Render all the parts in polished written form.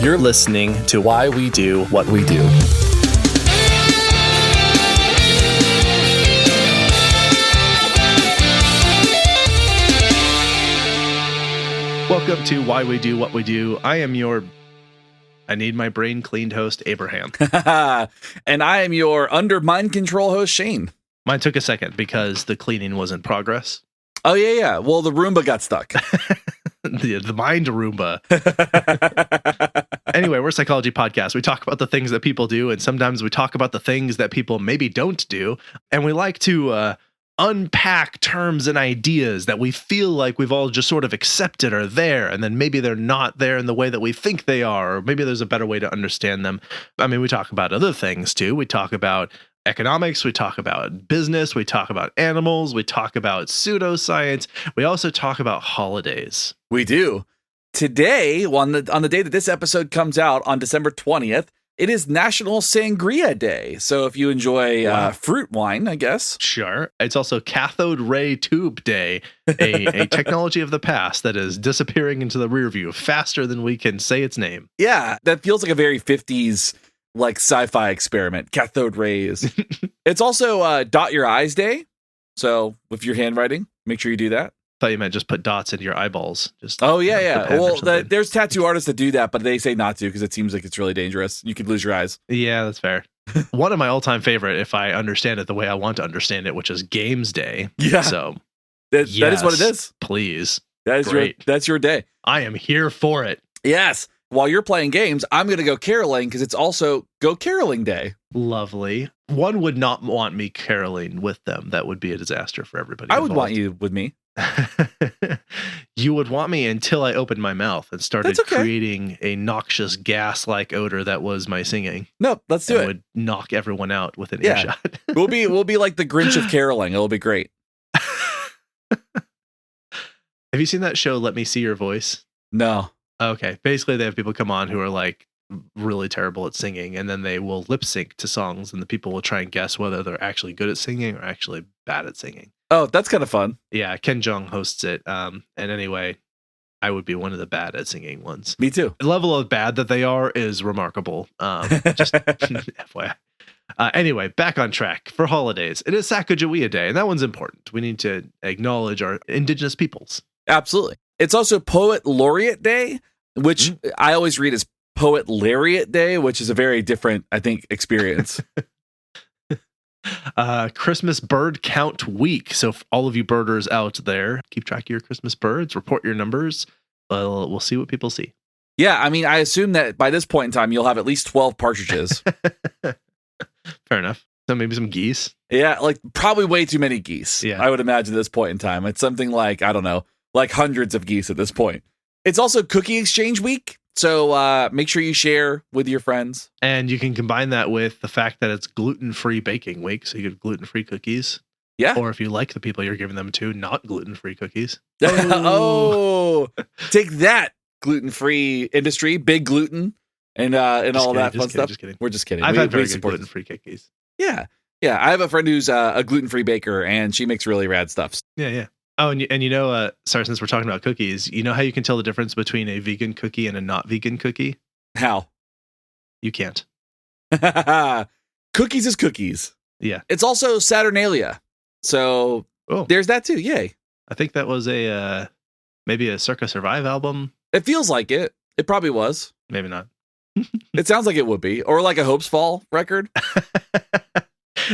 You're listening to Why We Do What We Do. Welcome to Why We Do What We Do. I am your I need my brain cleaned host, Abraham. And I am your under mind control host, Shane. Mine took a second because the cleaning was in progress. Oh, yeah. Well, the Roomba got stuck. the mind Roomba. Anyway, we're a psychology podcast. We talk about the things that people do, and sometimes we talk about the things that people maybe don't do. And we like to unpack terms and ideas that we feel like we've all just sort of accepted are there, and then maybe they're not there in the way that we think they are, or maybe there's a better way to understand them. I mean, we talk about other things too. We talk about economics, we talk about business, we talk about animals, we talk about pseudoscience, we also talk about holidays. We do. Today, on the day that this episode comes out on December 20th, it is National Sangria Day. So if you enjoy fruit wine, I guess. Sure. It's also Cathode Ray Tube Day, a technology of the past that is disappearing into the rear view faster than we can say its name. Yeah, that feels like a very 50s like sci-fi experiment. Cathode rays. It's also Dot Your Eyes Day. So with your handwriting, make sure you do that. I thought you meant just put dots in your eyeballs. Just yeah. Well, there's tattoo artists that do that, but they say not to because it seems like it's really dangerous. You could lose your eyes. Yeah, that's fair. One of my all-time favorite, if I understand it the way I want to understand it, which is Games Day. Yeah. So that is what it is. Please. That's your day. I am here for it. Yes. While you're playing games, I'm going to go caroling because it's also Go Caroling Day. Lovely. One would not want me caroling with them. That would be a disaster for everybody. I would want you with me. You would want me until I opened my mouth and started creating a noxious gas-like odor that was my singing. No, let's do it. Would knock everyone out with an earshot. We'll be like the Grinch of caroling. It'll be great. Have you seen that show, Let Me See Your Voice? No. Okay. Basically, they have people come on who are like really terrible at singing, and then they will lip sync to songs, and the people will try and guess whether they're actually good at singing or actually bad at singing. Oh, that's kind of fun. Yeah, Ken Jeong hosts it. And anyway, I would be one of the bad at singing ones. Me too. The level of bad that they are is remarkable. Just FYI. Anyway, back on track. For holidays, it is Sacagawea Day, and that one's important. We need to acknowledge our indigenous peoples. Absolutely. It's also Poet Laureate Day, which I always read as Poet Lariat Day, which is a very different, I think, experience. Christmas Bird Count Week. So all of you birders out there, keep track of your Christmas birds, report your numbers. We'll see what people see. Yeah, I mean, I assume that by this point in time, you'll have at least 12 partridges. Fair enough. So maybe some geese. Yeah, like probably way too many geese. Yeah. I would imagine at this point in time. It's something like, I don't know, like hundreds of geese at this point. It's also Cookie Exchange Week. So make sure you share with your friends. And you can combine that with the fact that it's gluten-free baking week. So you get gluten-free cookies. Yeah. Or if you like the people you're giving them to, not gluten-free cookies. Oh, take that, gluten-free industry, big gluten and all that fun stuff. Just kidding. We're just kidding. I've had very good gluten-free cookies. Yeah. Yeah. I have a friend who's a gluten-free baker, and she makes really rad stuff. Yeah. Oh, and you know, sorry, since we're talking about cookies, you know how you can tell the difference between a vegan cookie and a not vegan cookie? How? You can't. Cookies is cookies. Yeah. It's also Saturnalia. So there's that too. Yay. I think that was maybe a Circa Survive album. It feels like it. It probably was. Maybe not. It sounds like it would be. Or like a Hopes Fall record.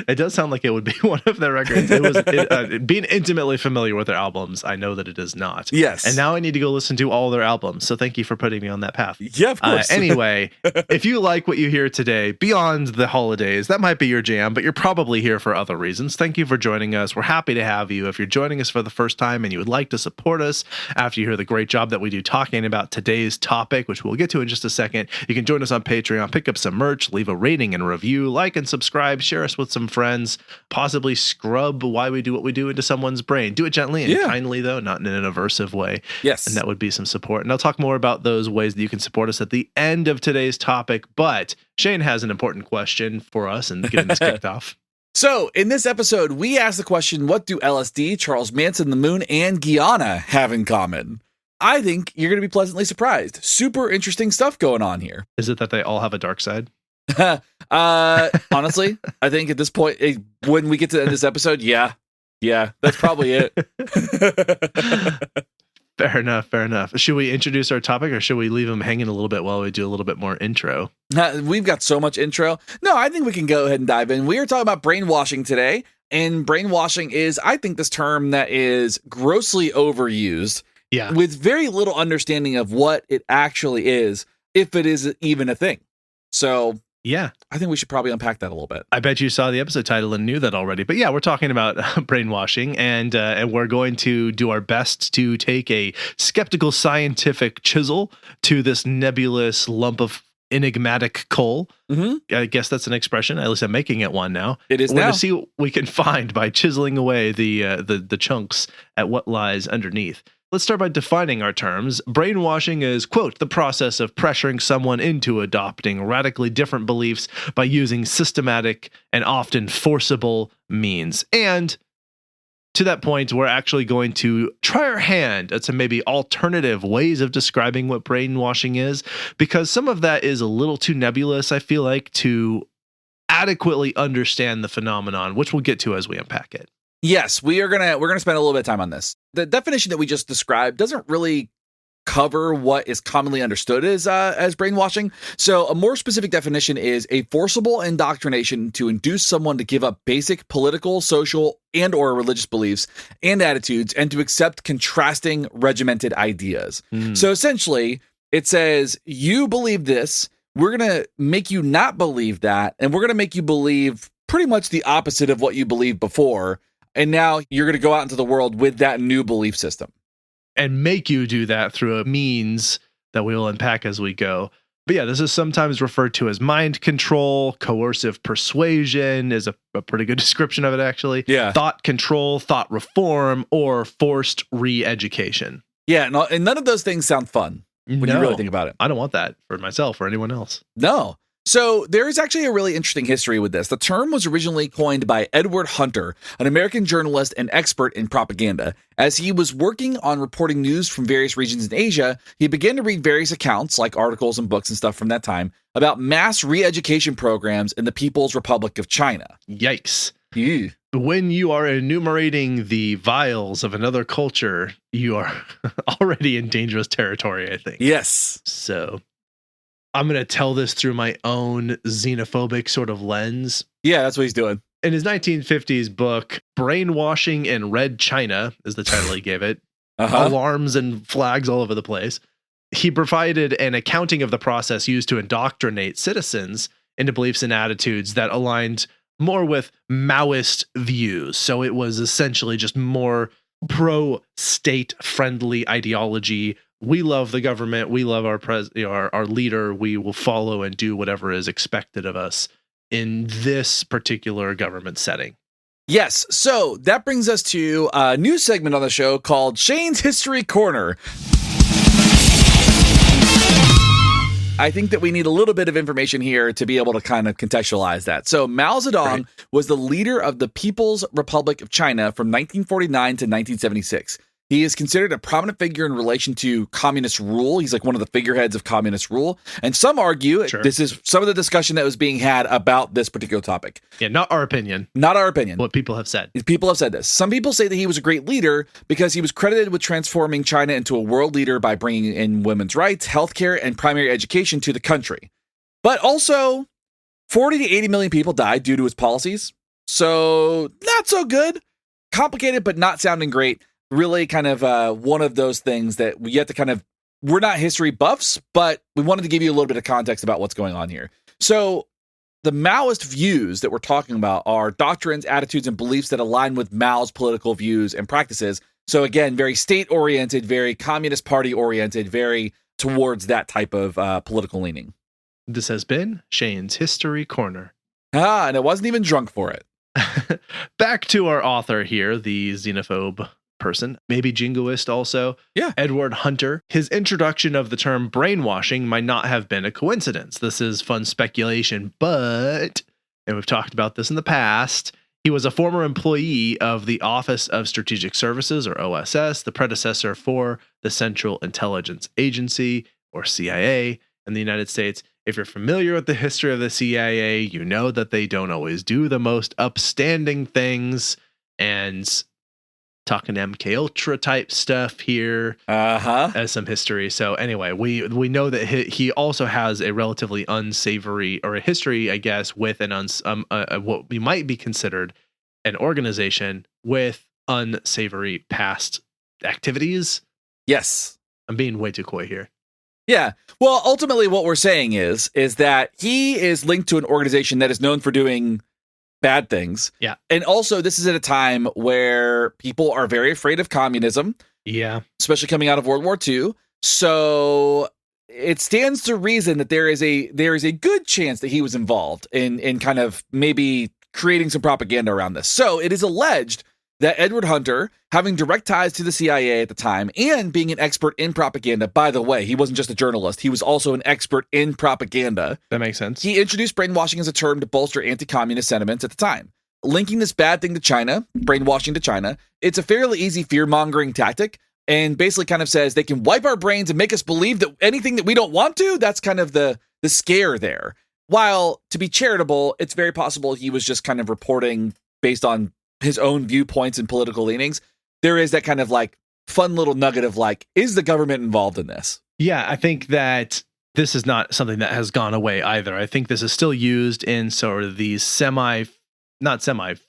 It does sound like it would be one of their records. It was being intimately familiar with their albums. I know that it is not. Yes. And now I need to go listen to all their albums. So thank you for putting me on that path. Yeah, of course. Anyway, if you like what you hear today, beyond the holidays, that might be your jam, but you're probably here for other reasons. Thank you for joining us. We're happy to have you. If you're joining us for the first time and you would like to support us after you hear the great job that we do talking about today's topic, which we'll get to in just a second, you can join us on Patreon, pick up some merch, leave a rating and review, like and subscribe, share us with some friends, possibly scrub why we do what we do into someone's brain. Do it gently and kindly, though, not in an aversive way. Yes. And that would be some support. And I'll talk more about those ways that you can support us at the end of today's topic. But Shane has an important question for us and getting this kicked off. So in this episode, we ask the question, what do LSD, Charles Manson, the moon, and Guyana have in common? I think you're going to be pleasantly surprised. Super interesting stuff going on here. Is it that they all have a dark side? Honestly, I think at this point, when we get to the end of this episode, yeah, that's probably it. Fair enough. Should we introduce our topic, or should we leave them hanging a little bit while we do a little bit more intro? We've got so much intro. No, I think we can go ahead and dive in. We are talking about brainwashing today, and brainwashing is, I think, this term that is grossly overused, with very little understanding of what it actually is, if it is even a thing. So yeah, I think we should probably unpack that a little bit. I bet you saw the episode title and knew that already. But yeah, we're talking about brainwashing, and we're going to do our best to take a skeptical scientific chisel to this nebulous lump of enigmatic coal. Mm-hmm. I guess that's an expression. At least I'm making it one now. It is we're now. Going to see what we can find by chiseling away the chunks at what lies underneath. Let's start by defining our terms. Brainwashing is, quote, the process of pressuring someone into adopting radically different beliefs by using systematic and often forcible means. And to that point, we're actually going to try our hand at some maybe alternative ways of describing what brainwashing is, because some of that is a little too nebulous, I feel like, to adequately understand the phenomenon, which we'll get to as we unpack it. Yes, we're gonna spend a little bit of time on this. The definition that we just described doesn't really cover what is commonly understood as brainwashing. So a more specific definition is a forcible indoctrination to induce someone to give up basic political, social, and or religious beliefs and attitudes, and to accept contrasting regimented ideas. So essentially, it says, you believe this, we're gonna make you not believe that, and we're gonna make you believe pretty much the opposite of what you believed before. And now you're going to go out into the world with that new belief system. And make you do that through a means that we will unpack as we go. But yeah, this is sometimes referred to as mind control. Coercive persuasion is a pretty good description of it, actually. Yeah. Thought control, thought reform, or forced re-education. Yeah, and none of those things sound fun when you really think about it. I don't want that for myself or anyone else. No. So there is actually a really interesting history with this. The term was originally coined by Edward Hunter, an American journalist and expert in propaganda. As he was working on reporting news from various regions in Asia, he began to read various accounts, like articles and books and stuff from that time, about mass re-education programs in the People's Republic of China. Yikes. Ew. When you are enumerating the vials of another culture, you are already in dangerous territory, I think. Yes. So I'm going to tell this through my own xenophobic sort of lens. Yeah, that's what he's doing. In his 1950s book, Brainwashing in Red China is the title he gave it. Alarms and flags all over the place. He provided an accounting of the process used to indoctrinate citizens into beliefs and attitudes that aligned more with Maoist views. So it was essentially just more pro-state friendly ideology. We love the government. We love our leader. We will follow and do whatever is expected of us in this particular government setting. Yes. So that brings us to a new segment on the show called Shane's History Corner. I think that we need a little bit of information here to be able to kind of contextualize that. So Mao Zedong was the leader of the People's Republic of China from 1949 to 1976. He is considered a prominent figure in relation to communist rule. He's like one of the figureheads of communist rule. And some argue, this is some of the discussion that was being had about this particular topic. Yeah, not our opinion. Not our opinion. What people have said. People have said this. Some people say that he was a great leader because he was credited with transforming China into a world leader by bringing in women's rights, healthcare, and primary education to the country. But also, 40 to 80 million people died due to his policies. So, not so good. Complicated, but not sounding great. Really kind of one of those things that we have to kind of, we're not history buffs, but we wanted to give you a little bit of context about what's going on here. So the Maoist views that we're talking about are doctrines, attitudes, and beliefs that align with Mao's political views and practices. So again, very state-oriented, very Communist Party-oriented, very towards that type of political leaning. This has been Shane's History Corner. And I wasn't even drunk for it. Back to our author here, the xenophobe person, maybe jingoist also. Yeah. Edward Hunter. His introduction of the term brainwashing might not have been a coincidence. This is fun speculation, but, and we've talked about this in the past, He was a former employee of the Office of Strategic Services, or OSS, the predecessor for the Central Intelligence Agency, or CIA, in the United States. If you're familiar with the history of the CIA, you know that they don't always do the most upstanding things, and talking MK Ultra type stuff here as some history. So anyway, we know that he also has a relatively unsavory, or a history, I guess, with an what we might be considered an organization with unsavory past activities. Yes. I'm being way too coy here. Yeah. Well, ultimately what we're saying is that he is linked to an organization that is known for doing bad things. Yeah. And also, this is at a time where people are very afraid of communism. Yeah. Especially coming out of World War II. So it stands to reason that there is a good chance that he was involved in kind of maybe creating some propaganda around this. So it is alleged that Edward Hunter, having direct ties to the CIA at the time and being an expert in propaganda, by the way, he wasn't just a journalist, he was also an expert in propaganda. That makes sense. He introduced brainwashing as a term to bolster anti-communist sentiments at the time. Linking this bad thing to China, brainwashing to China, it's a fairly easy fear-mongering tactic, and basically kind of says they can wipe our brains and make us believe that anything that we don't want to, that's kind of the scare there. While, to be charitable, it's very possible he was just kind of reporting based on his own viewpoints and political leanings. There is that kind of like fun little nugget of like, is the government involved in this? Yeah, I think that this is not something that has gone away either. I think this is still used in sort of these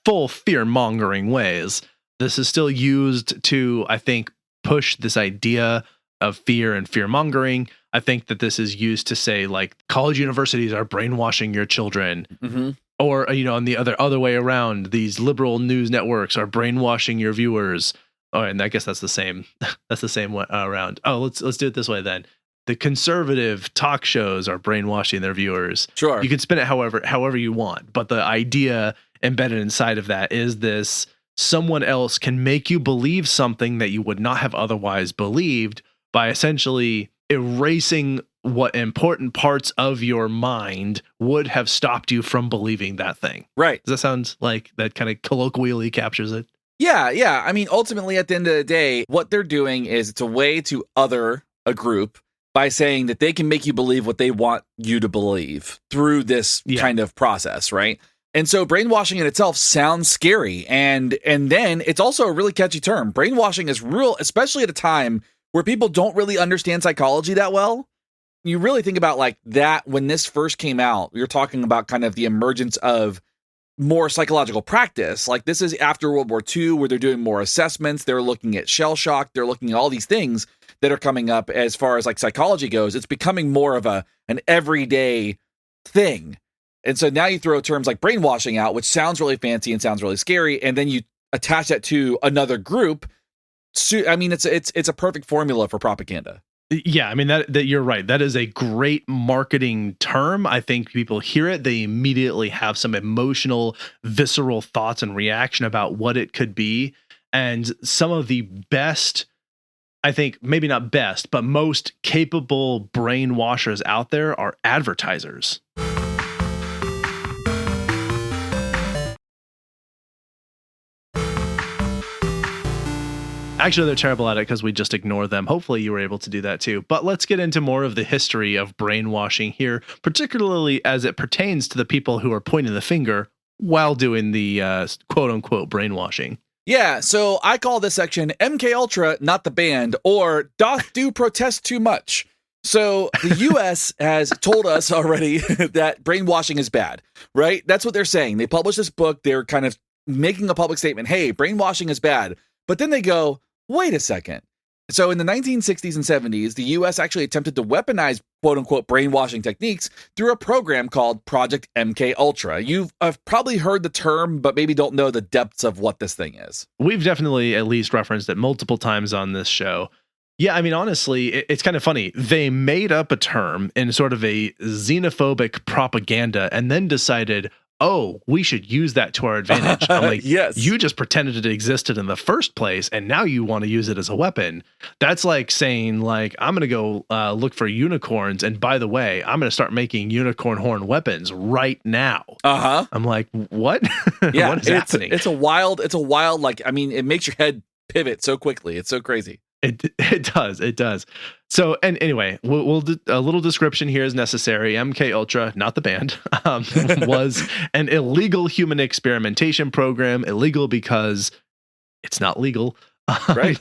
full fear-mongering ways. This is still used to, I think, push this idea of fear and fear-mongering. I think that this is used to say, like, college universities are brainwashing your children. Mm-hmm. Or, on the other way around, these liberal news networks are brainwashing your viewers. Oh, and I guess that's the same. That's the same way around. Oh, let's do it this way then. The conservative talk shows are brainwashing their viewers. Sure. You can spin it however you want, but the idea embedded inside of that is this: someone else can make you believe something that you would not have otherwise believed by essentially erasing what important parts of your mind would have stopped you from believing that thing. Right. Does that sound like that kind of colloquially captures it? Yeah. I mean, ultimately, at the end of the day, what they're doing is it's a way to other a group by saying that they can make you believe what they want you to believe through this kind of process, right? And so brainwashing in itself sounds scary. And then it's also a really catchy term. Brainwashing is real, especially at a time where people don't really understand psychology that well. You really think about like that when this first came out, you're talking about kind of the emergence of more psychological practice. Like this is after World War II, where they're doing more assessments. They're looking at shell shock. They're looking at all these things that are coming up as far as like psychology goes. It's becoming more of an everyday thing. And so now you throw terms like brainwashing out, which sounds really fancy and sounds really scary. And then you attach that to another group. So, I mean, it's a perfect formula for propaganda. Yeah, I mean that you're right. That is a great marketing term. I think people hear it, they immediately have some emotional, visceral thoughts and reaction about what it could be. And some of the best, I think maybe not best, but most capable brainwashers out there are advertisers. Actually, they're terrible at it because we just ignore them. Hopefully you were able to do that too. But let's get into more of the history of brainwashing here, particularly as it pertains to the people who are pointing the finger while doing the quote unquote brainwashing. Yeah, so I call this section MK Ultra, not the band, or doth do protest too much. So the US has told us already that brainwashing is bad, right? That's what they're saying. They published this book. They're kind of making a public statement. Hey, brainwashing is bad. But then they go, wait a second. So in the 1960s and 70s, the US actually attempted to weaponize quote unquote brainwashing techniques through a program called Project MK Ultra. You've probably heard the term, but maybe don't know the depths of what this thing is. We've definitely at least referenced it multiple times on this show. Yeah, I mean, honestly, it's kind of funny. They made up a term in sort of a xenophobic propaganda and then decided, oh, we should use that to our advantage. I'm like, yes. you just pretended it existed in the first place, and now you want to use it as a weapon. That's like saying, like, I'm going to go look for unicorns, and by the way, I'm going to start making unicorn horn weapons right now. I'm like, what? Yeah, what is happening? It's a wild, like, I mean, it makes your head pivot so quickly. It's so crazy. It does. So, and anyway, we'll do a little description here is necessary. MK Ultra, not the band, was an illegal human experimentation program. Illegal because it's not legal. Right.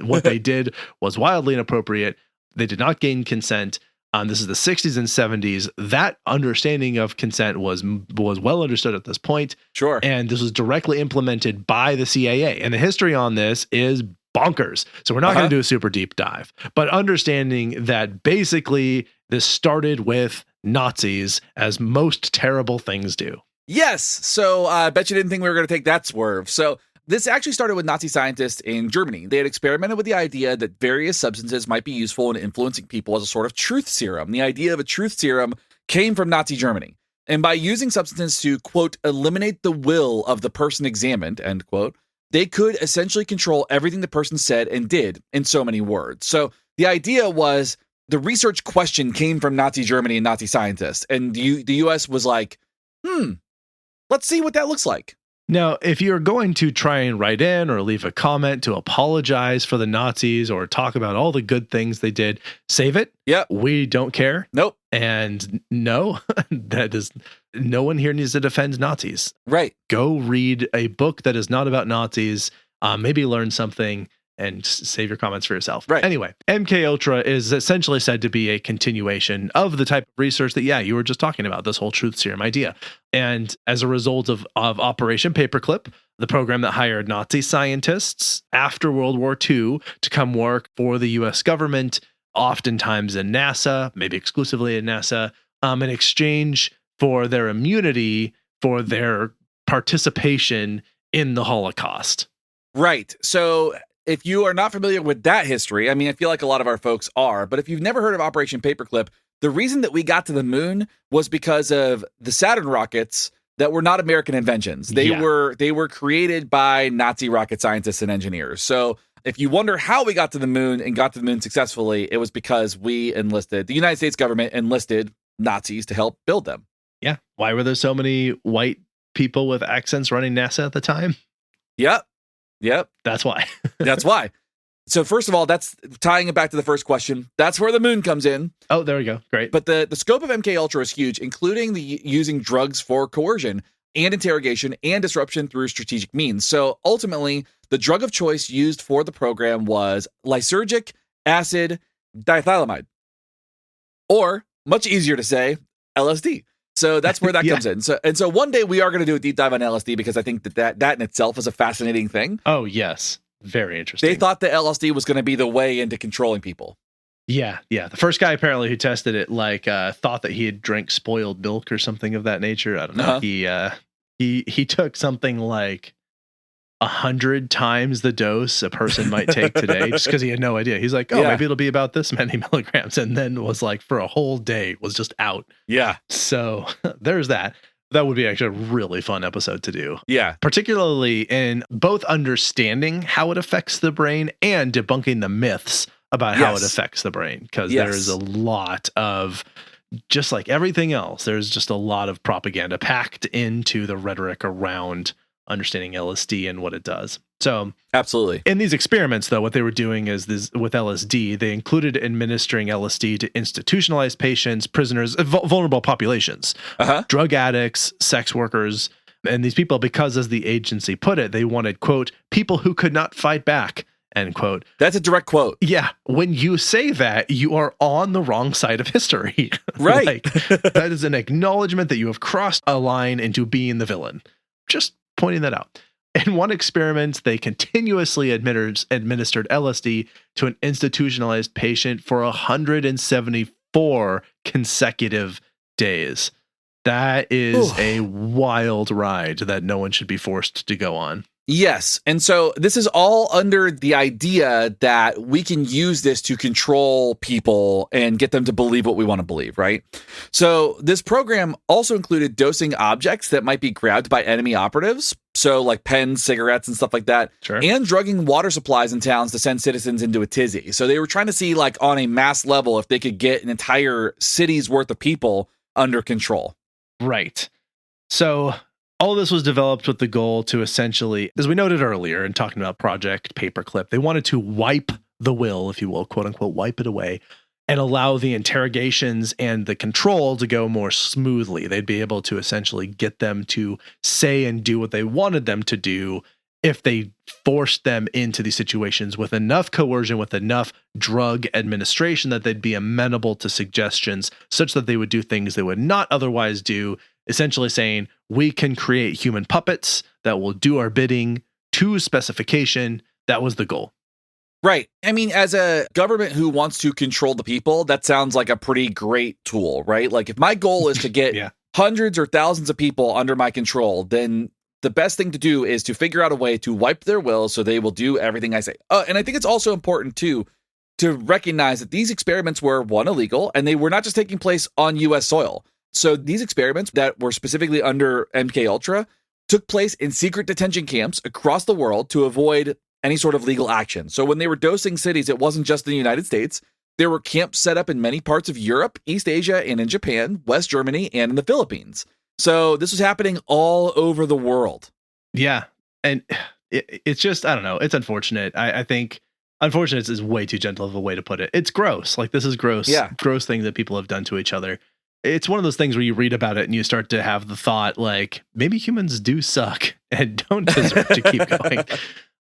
What they did was wildly inappropriate. They did not gain consent. This is the 60s and 70s. That understanding of consent was well understood at this point. Sure. And this was directly implemented by the CIA. And the history on this is bonkers. So we're not going to do a super deep dive, but understanding that basically this started with Nazis, as most terrible things do. Yes. So I bet you didn't think we were going to take that swerve. So this actually started with Nazi scientists in Germany. They had experimented with the idea that various substances might be useful in influencing people as a sort of truth serum. The idea of a truth serum came from Nazi Germany. And by using substances to, quote, eliminate the will of the person examined, end quote, they could essentially control everything the person said and did in so many words. So the idea was the research question came from Nazi Germany and Nazi scientists. And the US was like, let's see what that looks like. Now, if you're going to try and write in or leave a comment to apologize for the Nazis or talk about all the good things they did, save it. Yep. We don't care. Nope. And no, no one here needs to defend Nazis. Right. Go read a book that is not about Nazis, maybe learn something, and save your comments for yourself. Right. Anyway, MK Ultra is essentially said to be a continuation of the type of research that, you were just talking about, this whole truth serum idea. And as a result of Operation Paperclip, the program that hired Nazi scientists after World War II to come work for the US government, oftentimes in NASA, maybe exclusively in NASA, in exchange for their immunity for their participation in the Holocaust. Right. So if you are not familiar with that history, I mean, I feel like a lot of our folks are, but if you've never heard of Operation Paperclip, the reason that we got to the moon was because of the Saturn rockets that were not American inventions. They were created by Nazi rocket scientists and engineers. So if you wonder how we got to the moon and got to the moon successfully, it was because the United States government enlisted Nazis to help build them. Yeah. Why were there so many white people with accents running NASA at the time? Yep. That's why. That's why. So first of all, that's tying it back to the first question. That's where the moon comes in. Oh, there we go. Great. But the scope of MK Ultra is huge, including the using drugs for coercion and interrogation and disruption through strategic means. So ultimately, the drug of choice used for the program was lysergic acid diethylamide, or much easier to say, LSD. So that's where that comes in. So one day we are going to do a deep dive on LSD because I think that in itself is a fascinating thing. Oh, yes. Very interesting. They thought that LSD was going to be the way into controlling people. Yeah. The first guy apparently who tested it thought that he had drank spoiled milk or something of that nature. I don't know. He took something like 100 times the dose a person might take today just because he had no idea. He's like, maybe it'll be about this many milligrams, and then was like for a whole day was just out. Yeah. So there's that. That would be actually a really fun episode to do. Yeah. Particularly in both understanding how it affects the brain and debunking the myths about how it affects the brain. Because there's a lot of, just like everything else, there's just a lot of propaganda packed into the rhetoric around understanding LSD and what it does. So absolutely. In these experiments, though, what they were doing is this with LSD, they included administering LSD to institutionalized patients, prisoners, vulnerable populations, drug addicts, sex workers. And these people, because as the agency put it, they wanted, quote, people who could not fight back, end quote. That's a direct quote. Yeah. When you say that, you are on the wrong side of history. Right. That is an acknowledgement that you have crossed a line into being the villain. Just pointing that out. In one experiment, they continuously administered LSD to an institutionalized patient for 174 consecutive days. That is a wild ride that no one should be forced to go on. Yes. And so this is all under the idea that we can use this to control people and get them to believe what we want to believe, right? So this program also included dosing objects that might be grabbed by enemy operatives. So like pens, cigarettes, and stuff like that. Sure. And drugging water supplies in towns to send citizens into a tizzy. So they were trying to see, like, on a mass level, if they could get an entire city's worth of people under control. Right. So all of this was developed with the goal to essentially, as we noted earlier in talking about Project Paperclip, they wanted to wipe the will, if you will, quote unquote, wipe it away, and allow the interrogations and the control to go more smoothly. They'd be able to essentially get them to say and do what they wanted them to do if they forced them into these situations with enough coercion, with enough drug administration, that they'd be amenable to suggestions such that they would do things they would not otherwise do, essentially saying, we can create human puppets that will do our bidding to specification. That was the goal. Right. I mean, as a government who wants to control the people, that sounds like a pretty great tool, right? Like, if my goal is to get hundreds or thousands of people under my control, then the best thing to do is to figure out a way to wipe their will so they will do everything I say. And I think it's also important, too, to recognize that these experiments were, one, illegal, and they were not just taking place on U.S. soil. So these experiments that were specifically under MK Ultra took place in secret detention camps across the world to avoid any sort of legal action. So when they were dosing cities, it wasn't just in the United States. There were camps set up in many parts of Europe, East Asia, and in Japan, West Germany, and in the Philippines. So this was happening all over the world. Yeah. And it's just, I don't know. It's unfortunate. I think unfortunate is way too gentle of a way to put it. It's gross. Like, this is gross, gross things that people have done to each other. It's one of those things where you read about it and you start to have the thought, like, maybe humans do suck and don't deserve to keep going.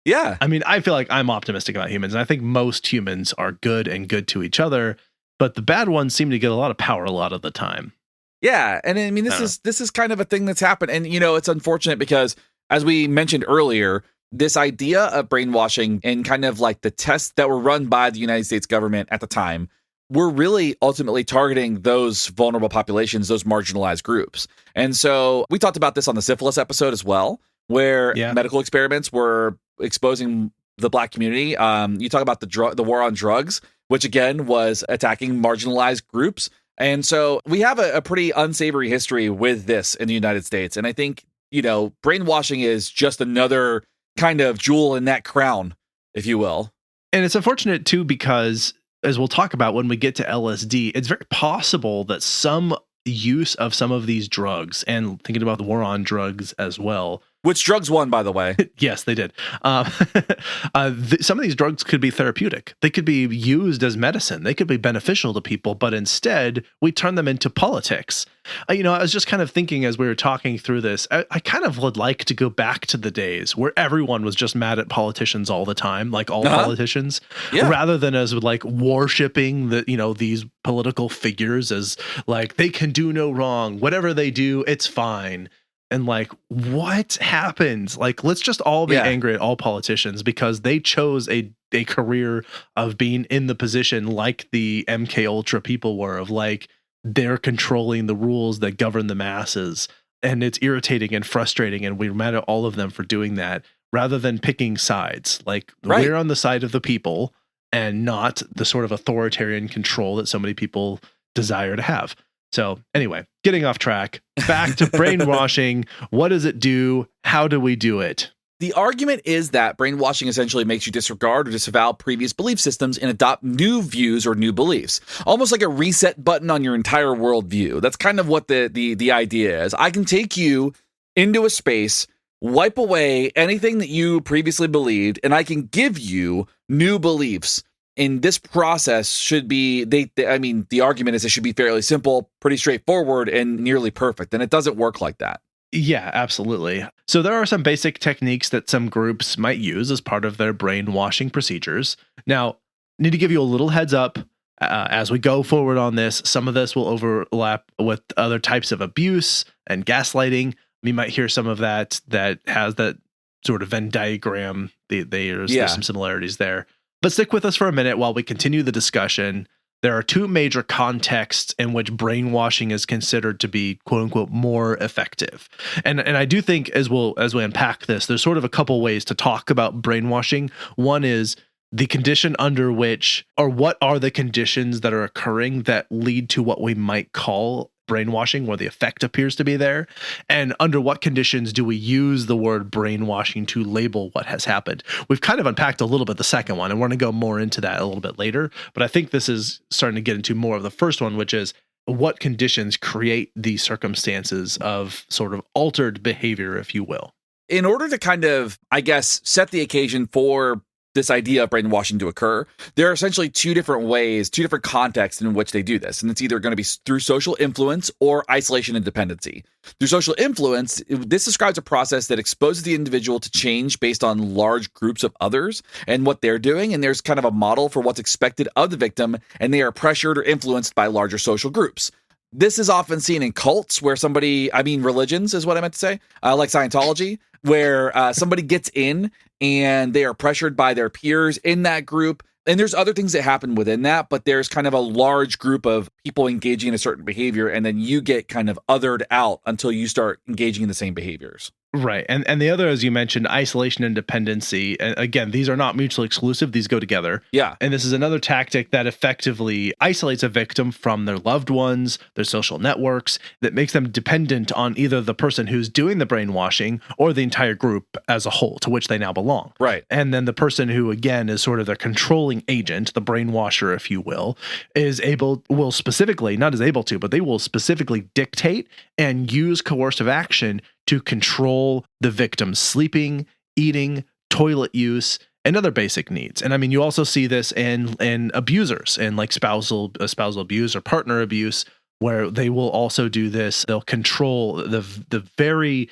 Yeah. I mean, I feel like I'm optimistic about humans, and I think most humans are good and good to each other, but the bad ones seem to get a lot of power a lot of the time. Yeah. And I mean, this is kind of a thing that's happened. And, you know, it's unfortunate because, as we mentioned earlier, this idea of brainwashing and kind of like the tests that were run by the United States government at the time were really ultimately targeting those vulnerable populations, those marginalized groups. And so we talked about this on the syphilis episode as well, where medical experiments were exposing the Black community. You talk about the war on drugs, which again was attacking marginalized groups. And so we have a pretty unsavory history with this in the United States. And I think, you know, brainwashing is just another kind of jewel in that crown, if you will. And it's unfortunate too, because as we'll talk about when we get to LSD, it's very possible that some use of some of these drugs, and thinking about the war on drugs as well. Which drugs won, by the way? Yes, they did. Some of these drugs could be therapeutic. They could be used as medicine. They could be beneficial to people, but instead we turn them into politics. You know, I was just kind of thinking as we were talking through this, I kind of would like to go back to the days where everyone was just mad at politicians all the time, like all politicians, rather than as like worshiping the, you know, these political figures as like, they can do no wrong. Whatever they do, it's fine. And like, what happened? Like, let's just all be angry at all politicians because they chose a career of being in the position like the MK Ultra people were, of like, they're controlling the rules that govern the masses. And it's irritating and frustrating. And we're mad at all of them for doing that rather than picking sides. Like, we're on the side of the people and not the sort of authoritarian control that so many people desire to have. So anyway, getting off track, back to brainwashing. What does it do? How do we do it? The argument is that brainwashing essentially makes you disregard or disavow previous belief systems and adopt new views or new beliefs, almost like a reset button on your entire worldview. That's kind of what the idea is. I can take you into a space, wipe away anything that you previously believed, and I can give you new beliefs. And this process should be, the argument is it should be fairly simple, pretty straightforward, and nearly perfect. And it doesn't work like that. Yeah, absolutely. So there are some basic techniques that some groups might use as part of their brainwashing procedures. Now, need to give you a little heads up as we go forward on this. Some of this will overlap with other types of abuse and gaslighting. You might hear some of that has that sort of Venn diagram. There's some similarities there. But stick with us for a minute while we continue the discussion. there are two major contexts in which brainwashing is considered to be quote unquote more effective. And I do think as we unpack this, there's sort of a couple ways to talk about brainwashing. One is the condition under which, or what are the conditions that are occurring that lead to what we might call brainwashing, where the effect appears to be there, and under what conditions do we use the word brainwashing to label what has happened. We've kind of unpacked a little bit the second one, and we're going to go more into that a little bit later, but I think this is starting to get into more of the first one, which is what conditions create these circumstances of sort of altered behavior, if you will. In order to kind of, I guess, set the occasion for this idea of brainwashing to occur, there are essentially two different ways, two different contexts in which they do this. And it's either going to be through social influence or isolation and dependency. Through social influence, this describes a process that exposes the individual to change based on large groups of others and what they're doing. And there's kind of a model for what's expected of the victim, and they are pressured or influenced by larger social groups. This is often seen in cults where religions is what I meant to say, like Scientology, where somebody gets in and they are pressured by their peers in that group. And there's other things that happen within that, but there's kind of a large group of people engaging in a certain behavior, and then you get kind of othered out until you start engaging in the same behaviors. Right. And the other, as you mentioned, isolation and dependency. And again, these are not mutually exclusive. These go together. Yeah. And this is another tactic that effectively isolates a victim from their loved ones, their social networks, that makes them dependent on either the person who's doing the brainwashing or the entire group as a whole, to which they now belong. Right. And then the person who, again, is sort of the controlling agent, the brainwasher, if you will, will specifically, not is able to, but they will specifically dictate and use coercive action to control the victim's sleeping, eating, toilet use, and other basic needs. And I mean, you also see this in abusers and like spousal abuse or partner abuse, where they will also do this. They'll control the very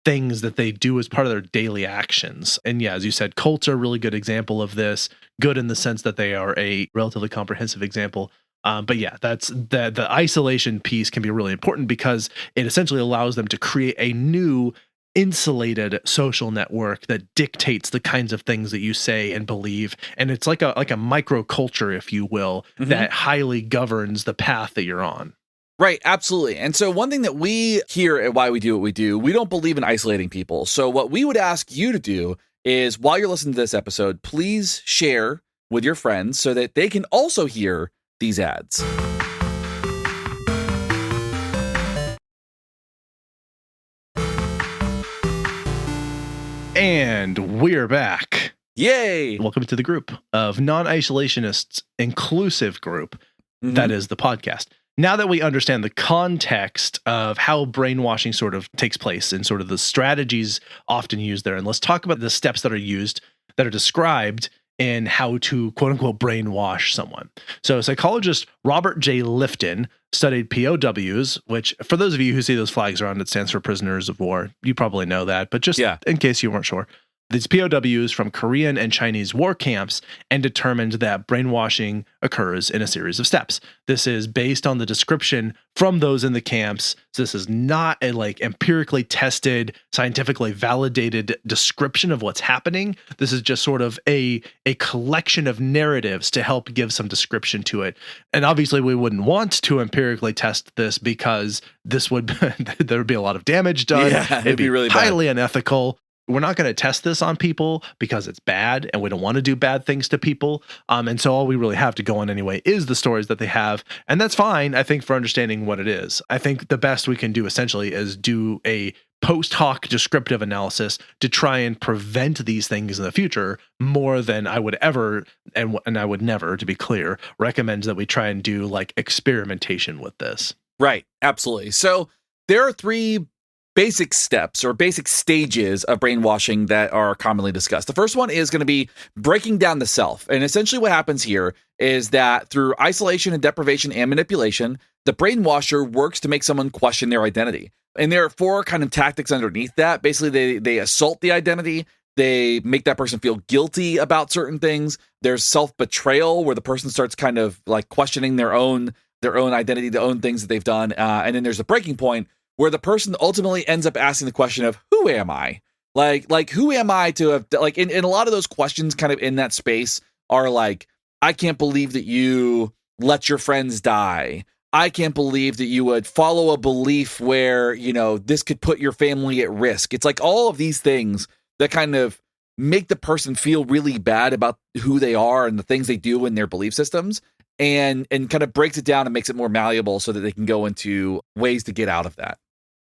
things that they do as part of their daily actions. And yeah, as you said, cults are a really good example of this. Good in the sense that they are a relatively comprehensive example. But yeah, that's the isolation piece can be really important because it essentially allows them to create a new insulated social network that dictates the kinds of things that you say and believe. And it's like a microculture, if you will, that highly governs the path that you're on. Right, absolutely. And so one thing that we here at Why We Do What We Do, we don't believe in isolating people. So what we would ask you to do is, while you're listening to this episode, please share with your friends so that they can also hear these ads. And we're back. Yay! Welcome to the group of non-isolationists, inclusive group that is the podcast. Now that we understand the context of how brainwashing sort of takes place and sort of the strategies often used there, and let's talk about the steps that are used, that are described in how to quote unquote brainwash someone. So psychologist Robert J. Lifton studied POWs, which for those of you who see those flags around, it stands for prisoners of war. You probably know that, but just in case you weren't sure. These POWs from Korean and Chinese war camps, and determined that brainwashing occurs in a series of steps. This is based on the description from those in the camps. So this is not a like empirically tested, scientifically validated description of what's happening. This is just sort of a collection of narratives to help give some description to it. And obviously we wouldn't want to empirically test this because this would there would be a lot of damage done. Yeah, it'd be really highly bad. Unethical. We're not going to test this on people because it's bad and we don't want to do bad things to people. And so all we really have to go on anyway is the stories that they have. And that's fine, I think, for understanding what it is. I think the best we can do essentially is do a post hoc descriptive analysis to try and prevent these things in the future more than I would ever, and I would never, to be clear, recommend that we try and do like experimentation with this. Right, absolutely. So there are three basic steps or basic stages of brainwashing that are commonly discussed. The first one is going to be breaking down the self. And essentially what happens here is that through isolation and deprivation and manipulation, the brainwasher works to make someone question their identity. And there are four kind of tactics underneath that. Basically, they assault the identity. They make that person feel guilty about certain things. There's self-betrayal, where the person starts kind of like questioning their own identity, the own things that they've done. And then there's the breaking point, where the person ultimately ends up asking the question of, who am I? Like who am I to have, like, in a lot of those questions kind of in that space are like, I can't believe that you let your friends die. I can't believe that you would follow a belief where, you know, this could put your family at risk. It's like all of these things that kind of make the person feel really bad about who they are and the things they do in their belief systems, and kind of breaks it down and makes it more malleable so that they can go into ways to get out of that.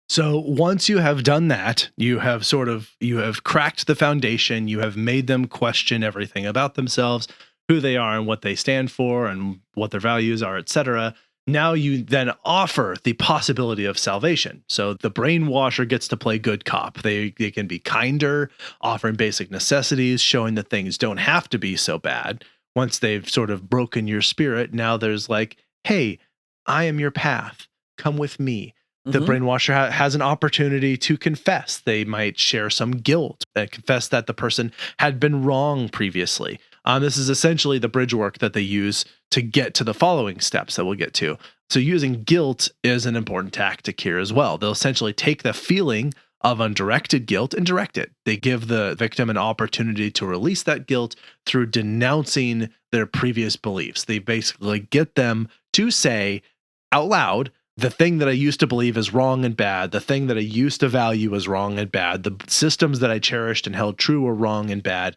So once you have done that, you have cracked the foundation, you have made them question everything about themselves, who they are and what they stand for and what their values are, etc. Now you then offer the possibility of salvation. So the brainwasher gets to play good cop. They can be kinder, offering basic necessities, showing that things don't have to be so bad. Once they've sort of broken your spirit, now there's like, hey, I am your path. Come with me. The brainwasher has an opportunity to confess. They might share some guilt and confess that the person had been wrong previously. This is essentially the bridge work that they use to get to the following steps that we'll get to. So using guilt is an important tactic here as well. They'll essentially take the feeling of undirected guilt and direct it. They give the victim an opportunity to release that guilt through denouncing their previous beliefs. They basically get them to say out loud, the thing that I used to believe is wrong and bad, the thing that I used to value is wrong and bad, the systems that I cherished and held true were wrong and bad.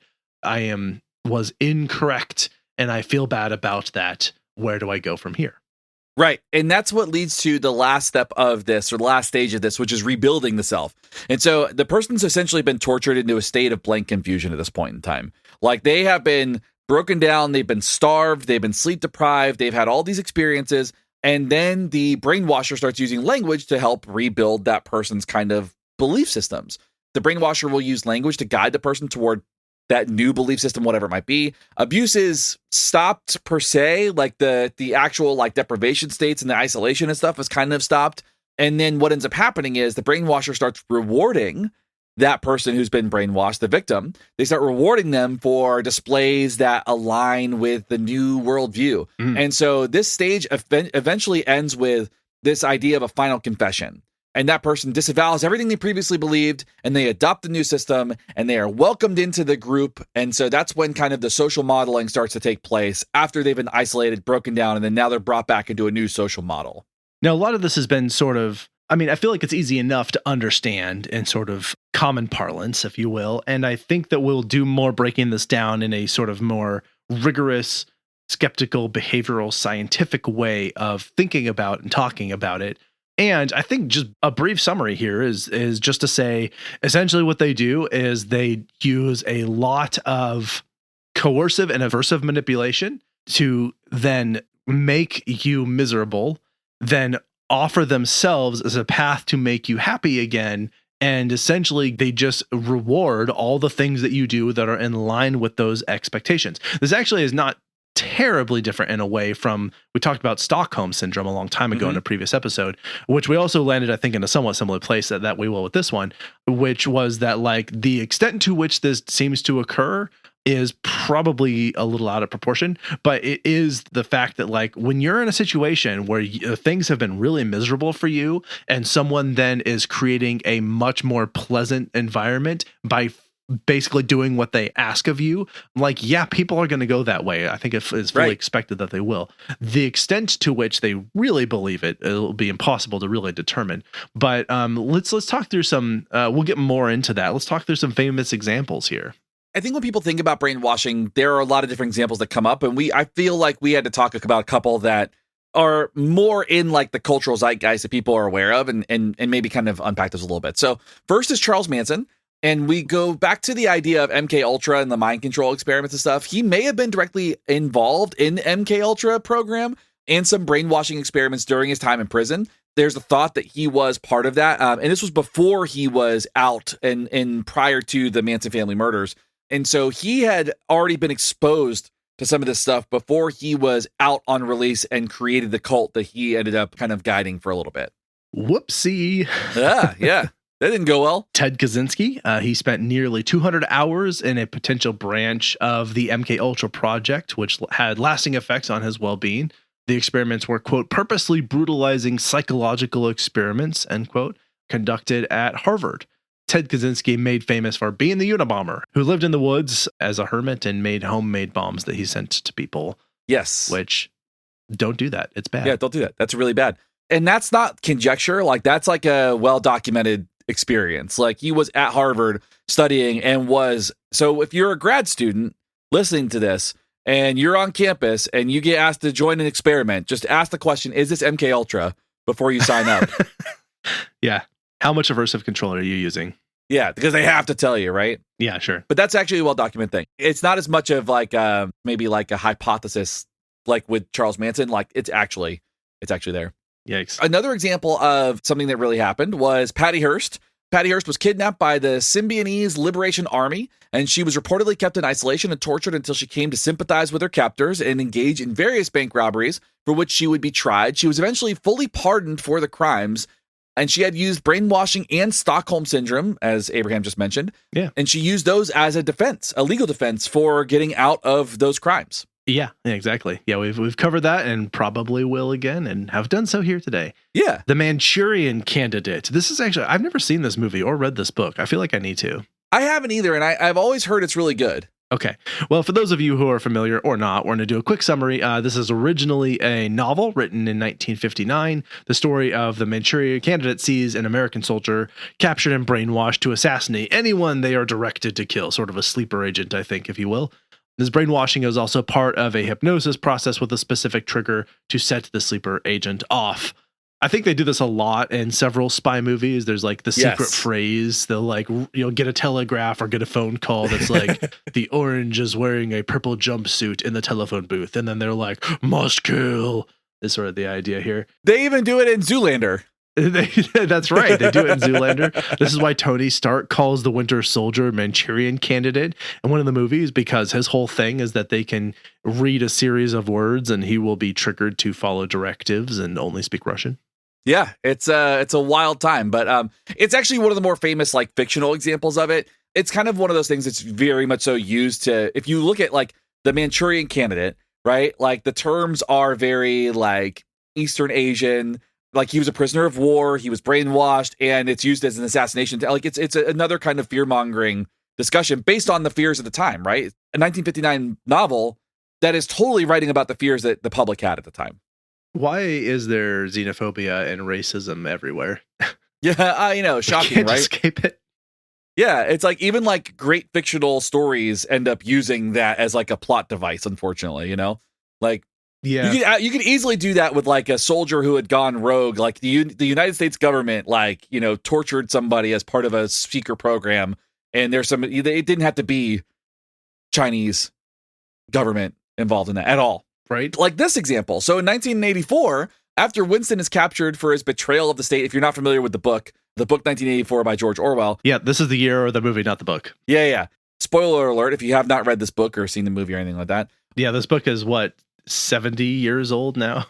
Was incorrect, and I feel bad about that. Where do I go from here? Right. And that's what leads to the last step of this, or the last stage of this, which is rebuilding the self. And so the person's essentially been tortured into a state of blank confusion at this point in time. Like, they have been broken down, they've been starved, they've been sleep deprived, they've had all these experiences. And then the brainwasher starts using language to help rebuild that person's kind of belief systems. The brainwasher will use language to guide the person toward that new belief system, whatever it might be. Abuse is stopped per se, like the actual like deprivation states and the isolation and stuff is kind of stopped. And then what ends up happening is the brainwasher starts rewarding that person who's been brainwashed, the victim. They start rewarding them for displays that align with the new worldview. And so this stage eventually ends with this idea of a final confession. And that person disavows everything they previously believed, and they adopt the new system, and they are welcomed into the group. And so that's when kind of the social modeling starts to take place after they've been isolated, broken down, and then now they're brought back into a new social model. Now, a lot of this has been sort of, I mean, I feel like it's easy enough to understand in sort of common parlance, if you will. And I think that we'll do more breaking this down in a sort of more rigorous, skeptical, behavioral, scientific way of thinking about and talking about it. And I think just a brief summary here is just to say, essentially what they do is they use a lot of coercive and aversive manipulation to then make you miserable, then offer themselves as a path to make you happy again. And essentially, they just reward all the things that you do that are in line with those expectations. This actually is not terribly different in a way from, we talked about Stockholm Syndrome a long time ago in a previous episode, which we also landed, I think, in a somewhat similar place that we will with this one, which was that like the extent to which this seems to occur is probably a little out of proportion, but it is the fact that like when you're in a situation where things have been really miserable for you and someone then is creating a much more pleasant environment by basically doing what they ask of you, like, yeah, people are going to go that way. I think it's fully expected that they will. The extent to which they really believe it, it'll be impossible to really determine. But let's talk through some, we'll get more into that. Let's talk through some famous examples here. I think when people think about brainwashing, there are a lot of different examples that come up, and I feel like we had to talk about a couple that are more in like the cultural zeitgeist that people are aware of, and maybe kind of unpack those a little bit. So first is Charles Manson, and we go back to the idea of MK Ultra and the mind control experiments and stuff. He may have been directly involved in the MK Ultra program and some brainwashing experiments during his time in prison. There's a thought that he was part of that, and this was before he was out and prior to the Manson family murders. And so he had already been exposed to some of this stuff before he was out on release and created the cult that he ended up kind of guiding for a little bit. Whoopsie. Yeah. That didn't go well. Ted Kaczynski, he spent nearly 200 hours in a potential branch of the MK Ultra project, which had lasting effects on his well-being. The experiments were, quote, purposely brutalizing psychological experiments, end quote, conducted at Harvard. Ted Kaczynski made famous for being the Unabomber who lived in the woods as a hermit and made homemade bombs that he sent to people. Yes. Which don't do that. It's bad. Yeah, don't do that. That's really bad. And that's not conjecture. Like, that's like a well-documented experience. Like, he was at Harvard studying and was... So if you're a grad student listening to this and you're on campus and you get asked to join an experiment, just ask the question, is this MK Ultra, before you sign up. Yeah. How much aversive control are you using? Yeah, because they have to tell you, right? Yeah, sure. But that's actually a well-documented thing. It's not as much of like maybe like a hypothesis like with Charles Manson. Like, it's actually there. Yikes. Another example of something that really happened was Patty Hearst. Patty Hearst was kidnapped by the Symbionese Liberation Army, and she was reportedly kept in isolation and tortured until she came to sympathize with her captors and engage in various bank robberies for which she would be tried. She was eventually fully pardoned for the crimes, and she had used brainwashing and Stockholm Syndrome, as Abraham just mentioned. Yeah. And she used those as a defense, a legal defense for getting out of those crimes. Yeah, exactly. Yeah, we've covered that and probably will again and have done so here today. Yeah. The Manchurian Candidate. This is actually, I've never seen this movie or read this book. I feel like I need to. I haven't either, and I've always heard it's really good. Okay. Well, for those of you who are familiar or not, we're going to do a quick summary. This is originally a novel written in 1959. The story of the Manchurian Candidate sees an American soldier captured and brainwashed to assassinate anyone they are directed to kill. Sort of a sleeper agent, I think, if you will. This brainwashing is also part of a hypnosis process with a specific trigger to set the sleeper agent off. I think they do this a lot in several spy movies. There's like the secret phrase. They'll like, get a telegraph or get a phone call that's like, the orange is wearing a purple jumpsuit in the telephone booth. And then they're like, must kill. Is sort of the idea here. They even do it in Zoolander. That's right. They do it in Zoolander. This is why Tony Stark calls the Winter Soldier Manchurian Candidate in one of the movies, because his whole thing is that they can read a series of words and he will be triggered to follow directives and only speak Russian. Yeah, it's a wild time, but it's actually one of the more famous like fictional examples of it. It's kind of one of those things that's very much so used to, if you look at like the Manchurian Candidate, right? Like the terms are very like Eastern Asian. Like he was a prisoner of war, he was brainwashed, and it's used as an assassination. Like it's another kind of fear-mongering discussion based on the fears of the time, right? A 1959 novel that is totally writing about the fears that the public had at the time. Why is there xenophobia and racism everywhere? Yeah, shocking, Can't right? Escape it. Yeah, it's like even like great fictional stories end up using that as like a plot device, unfortunately, Like, yeah, you could easily do that with like a soldier who had gone rogue. Like the United States government, like, tortured somebody as part of a secret program. And it didn't have to be Chinese government involved in that at all. Right. Like this example. So in 1984, after Winston is captured for his betrayal of the state, if you're not familiar with the book 1984 by George Orwell. Yeah, this is the year of the movie, not the book. Yeah. Spoiler alert, if you have not read this book or seen the movie or anything like that. Yeah, this book is 70 years old now?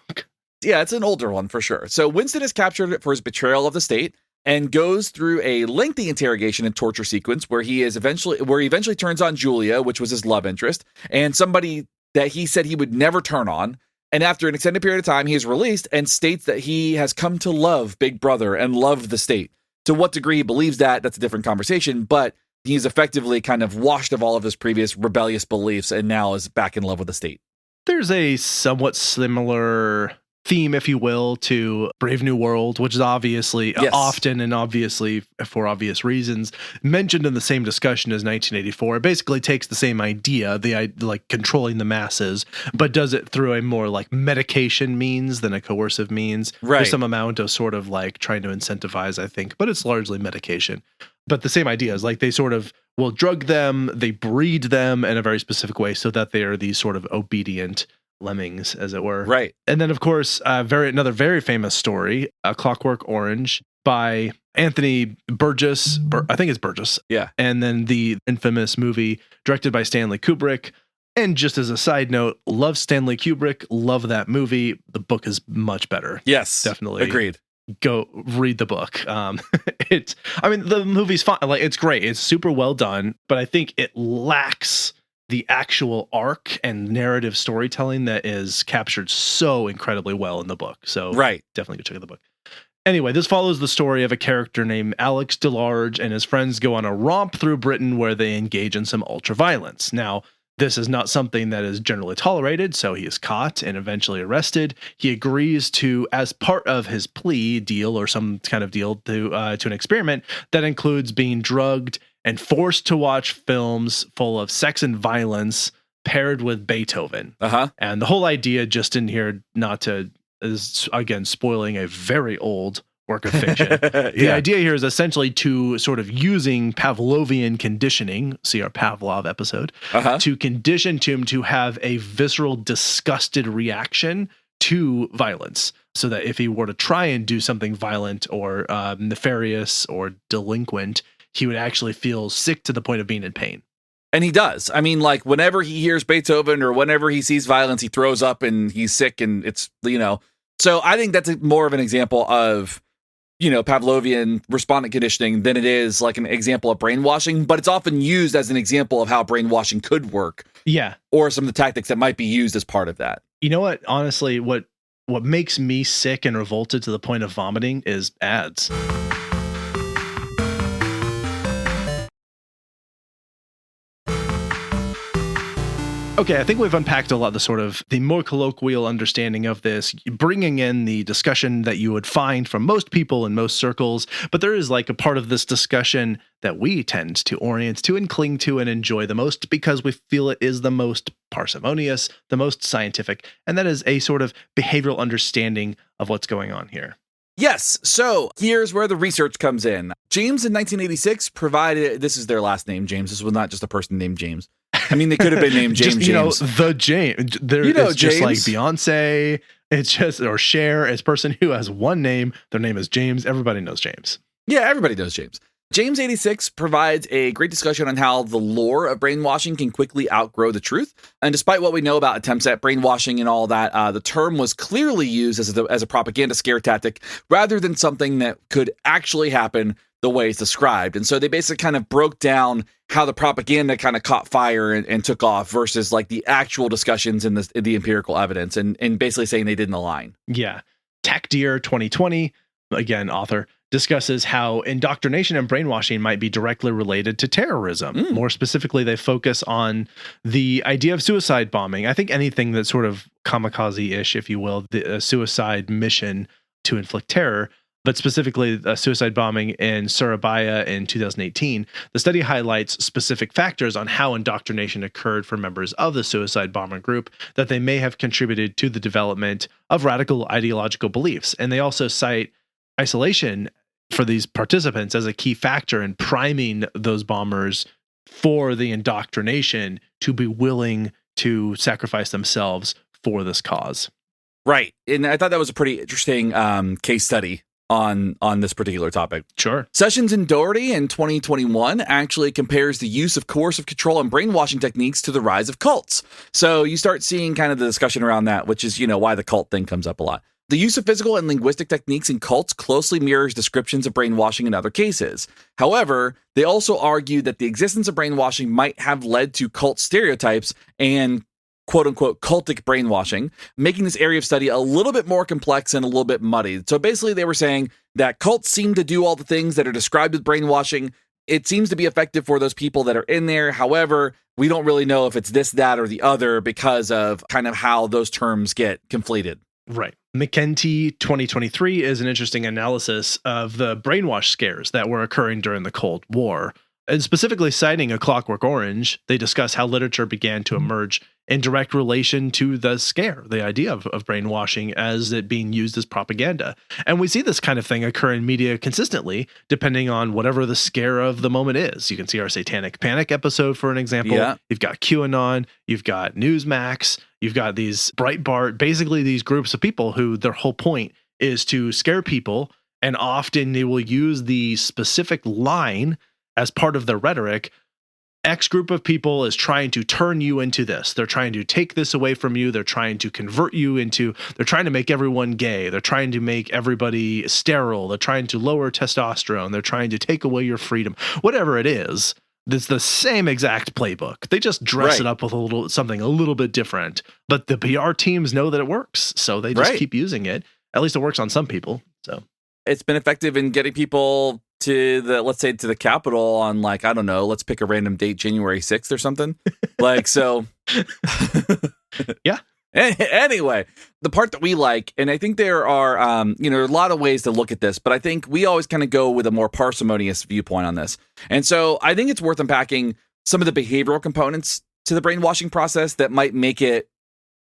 Yeah, it's an older one for sure. So Winston is captured for his betrayal of the state and goes through a lengthy interrogation and torture sequence where he eventually turns on Julia, which was his love interest, and somebody that he said he would never turn on. And after an extended period of time, he is released and states that he has come to love Big Brother and love the state. To what degree he believes that's a different conversation, but he's effectively kind of washed of all of his previous rebellious beliefs and now is back in love with the state. There's a somewhat similar theme, if you will, to Brave New World, which is obviously often and obviously for obvious reasons mentioned in the same discussion as 1984. It basically takes the same idea, like controlling the masses, but does it through a more like medication means than a coercive means. Right. There's some amount of sort of like trying to incentivize, I think, but it's largely medication. But the same idea is like they sort of will drug them, they breed them in a very specific way so that they are these sort of obedient lemmings, as it were. Right. And then, of course, another very famous story, A Clockwork Orange by Anthony Burgess. I think it's Burgess. Yeah. And then the infamous movie directed by Stanley Kubrick. And just as a side note, love Stanley Kubrick, love that movie. The book is much better. Yes. Definitely. Agreed. Go read the book. The movie's fine. Like, it's great. It's super well done, but I think it lacks the actual arc and narrative storytelling that is captured so incredibly well in the book. So definitely go check out the book. Anyway, this follows the story of a character named Alex DeLarge and his friends go on a romp through Britain where they engage in some ultra violence. Now, This is not something that is generally tolerated, so he is caught and eventually arrested. He agrees to, as part of his plea deal or some kind of deal, to an experiment that includes being drugged and forced to watch films full of sex and violence paired with Beethoven. And the whole idea, just in here, not to, is again spoiling a very old work of fiction. The idea here is essentially to sort of using Pavlovian conditioning, see our Pavlov episode, to condition him to have a visceral, disgusted reaction to violence, so that if he were to try and do something violent or nefarious or delinquent, he would actually feel sick to the point of being in pain. And he does. I mean, like, whenever he hears Beethoven or whenever he sees violence, he throws up and he's sick, and it's, So I think that's more of an example of, Pavlovian respondent conditioning than it is like an example of brainwashing, but it's often used as an example of how brainwashing could work. Yeah. Or some of the tactics that might be used as part of that. You know what? Honestly, what makes me sick and revolted to the point of vomiting is ads. Okay, I think we've unpacked a lot of the more colloquial understanding of this, bringing in the discussion that you would find from most people in most circles. But there is like a part of this discussion that we tend to orient to and cling to and enjoy the most because we feel it is the most parsimonious, the most scientific, and that is a sort of behavioral understanding of what's going on here. Yes, so here's where the research comes in. James in 1986 provided, this is their last name, James. This was not just a person named James. I mean, they could have been named James. Just, the James. It's just like Beyonce. It's just, or Cher. It's a person who has one name. Their name is James. Everybody knows James. Yeah, everybody knows James. James 86 provides a great discussion on how the lore of brainwashing can quickly outgrow the truth. And despite what we know about attempts at brainwashing and all that, the term was clearly used as a propaganda scare tactic rather than something that could actually happen the way it's described. And so they basically kind of broke down how the propaganda kind of caught fire and took off versus like the actual discussions in the empirical evidence and basically saying they didn't align. Yeah. Takdir 2020, again, author, discusses how indoctrination and brainwashing might be directly related to terrorism. More specifically, they focus on the idea of suicide bombing. I think anything that's sort of kamikaze-ish, if you will, the suicide mission to inflict terror, but specifically suicide bombing in Surabaya in 2018. The study highlights specific factors on how indoctrination occurred for members of the suicide bomber group that they may have contributed to the development of radical ideological beliefs. And they also cite isolation for these participants as a key factor in priming those bombers for the indoctrination to be willing to sacrifice themselves for this cause. Right. And I thought that was a pretty interesting case study on this particular topic. Sure. Sessions and Doherty in 2021 actually compares the use of coercive control and brainwashing techniques to the rise of cults. So you start seeing kind of the discussion around that, which is, why the cult thing comes up a lot. The use of physical and linguistic techniques in cults closely mirrors descriptions of brainwashing in other cases. However, they also argue that the existence of brainwashing might have led to cult stereotypes and quote-unquote cultic brainwashing, making this area of study a little bit more complex and a little bit muddied. So basically they were saying that cults seem to do all the things that are described with brainwashing. It seems to be effective for those people that are in there. However, we don't really know if it's this, that, or the other because of kind of how those terms get conflated. Right. McKenty 2023 is an interesting analysis of the brainwash scares that were occurring during the Cold War. And specifically citing A Clockwork Orange, they discuss how literature began to emerge in direct relation to the scare, the idea of brainwashing as it being used as propaganda. And we see this kind of thing occur in media consistently, depending on whatever the scare of the moment is. You can see our Satanic Panic episode, for an example. Yeah. You've got QAnon, you've got Newsmax, you've got these Breitbart, basically these groups of people who their whole point is to scare people. And often they will use the specific line as part of their rhetoric. X group of people is trying to turn you into this. They're trying to take this away from you. They're trying to convert you into, they're trying to make everyone gay. They're trying to make everybody sterile. They're trying to lower testosterone. They're trying to take away your freedom. Whatever it is, it's the same exact playbook. They just dress it up with something a little bit different. But the PR teams know that it works, so they just keep using it. At least it works on some people. So it's been effective in getting people to let's say to the Capitol on like, I don't know, let's pick a random date, January 6th or something. Like, so. Yeah. Anyway, the part that we like, and I think there are, a lot of ways to look at this, but I think we always kind of go with a more parsimonious viewpoint on this. And so I think it's worth unpacking some of the behavioral components to the brainwashing process that might make it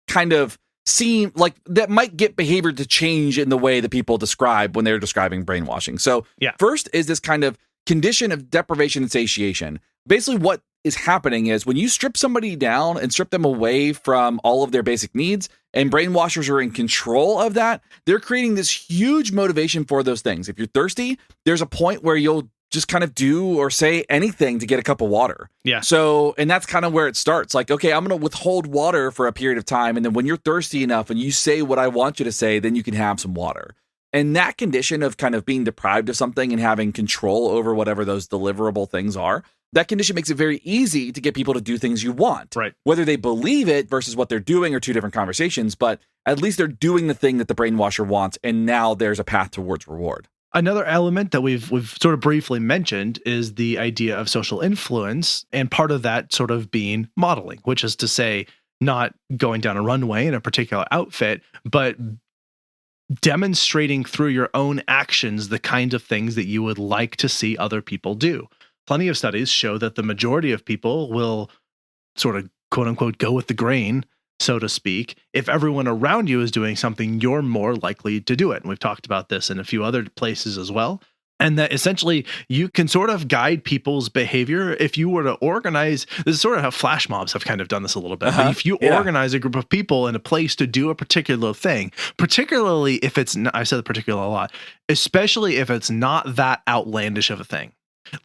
kind of seem like that might get behavior to change in the way that people describe when they're describing brainwashing. So first is this kind of condition of deprivation and satiation. Basically what is happening is when you strip somebody down and strip them away from all of their basic needs, and brainwashers are in control of that, they're creating this huge motivation for those things. If you're thirsty, there's a point where you'll just kind of do or say anything to get a cup of water. Yeah. So, and that's kind of where it starts. Like, okay, I'm going to withhold water for a period of time. And then when you're thirsty enough and you say what I want you to say, then you can have some water. And that condition of kind of being deprived of something and having control over whatever those deliverable things are, that condition makes it very easy to get people to do things you want. Right. Whether they believe it versus what they're doing are two different conversations, but at least they're doing the thing that the brainwasher wants. And now there's a path towards reward. Another element that we've sort of briefly mentioned is the idea of social influence, and part of that sort of being modeling, which is to say not going down a runway in a particular outfit, but demonstrating through your own actions the kind of things that you would like to see other people do. Plenty of studies show that the majority of people will sort of quote unquote go with the grain, so to speak. If everyone around you is doing something, you're more likely to do it. And we've talked about this in a few other places as well. And that essentially you can sort of guide people's behavior if you were to organize. This is sort of how flash mobs have kind of done this a little bit. But if you organize a group of people in a place to do a particular thing, particularly if it's not, I've said the particular a lot, especially if it's not that outlandish of a thing.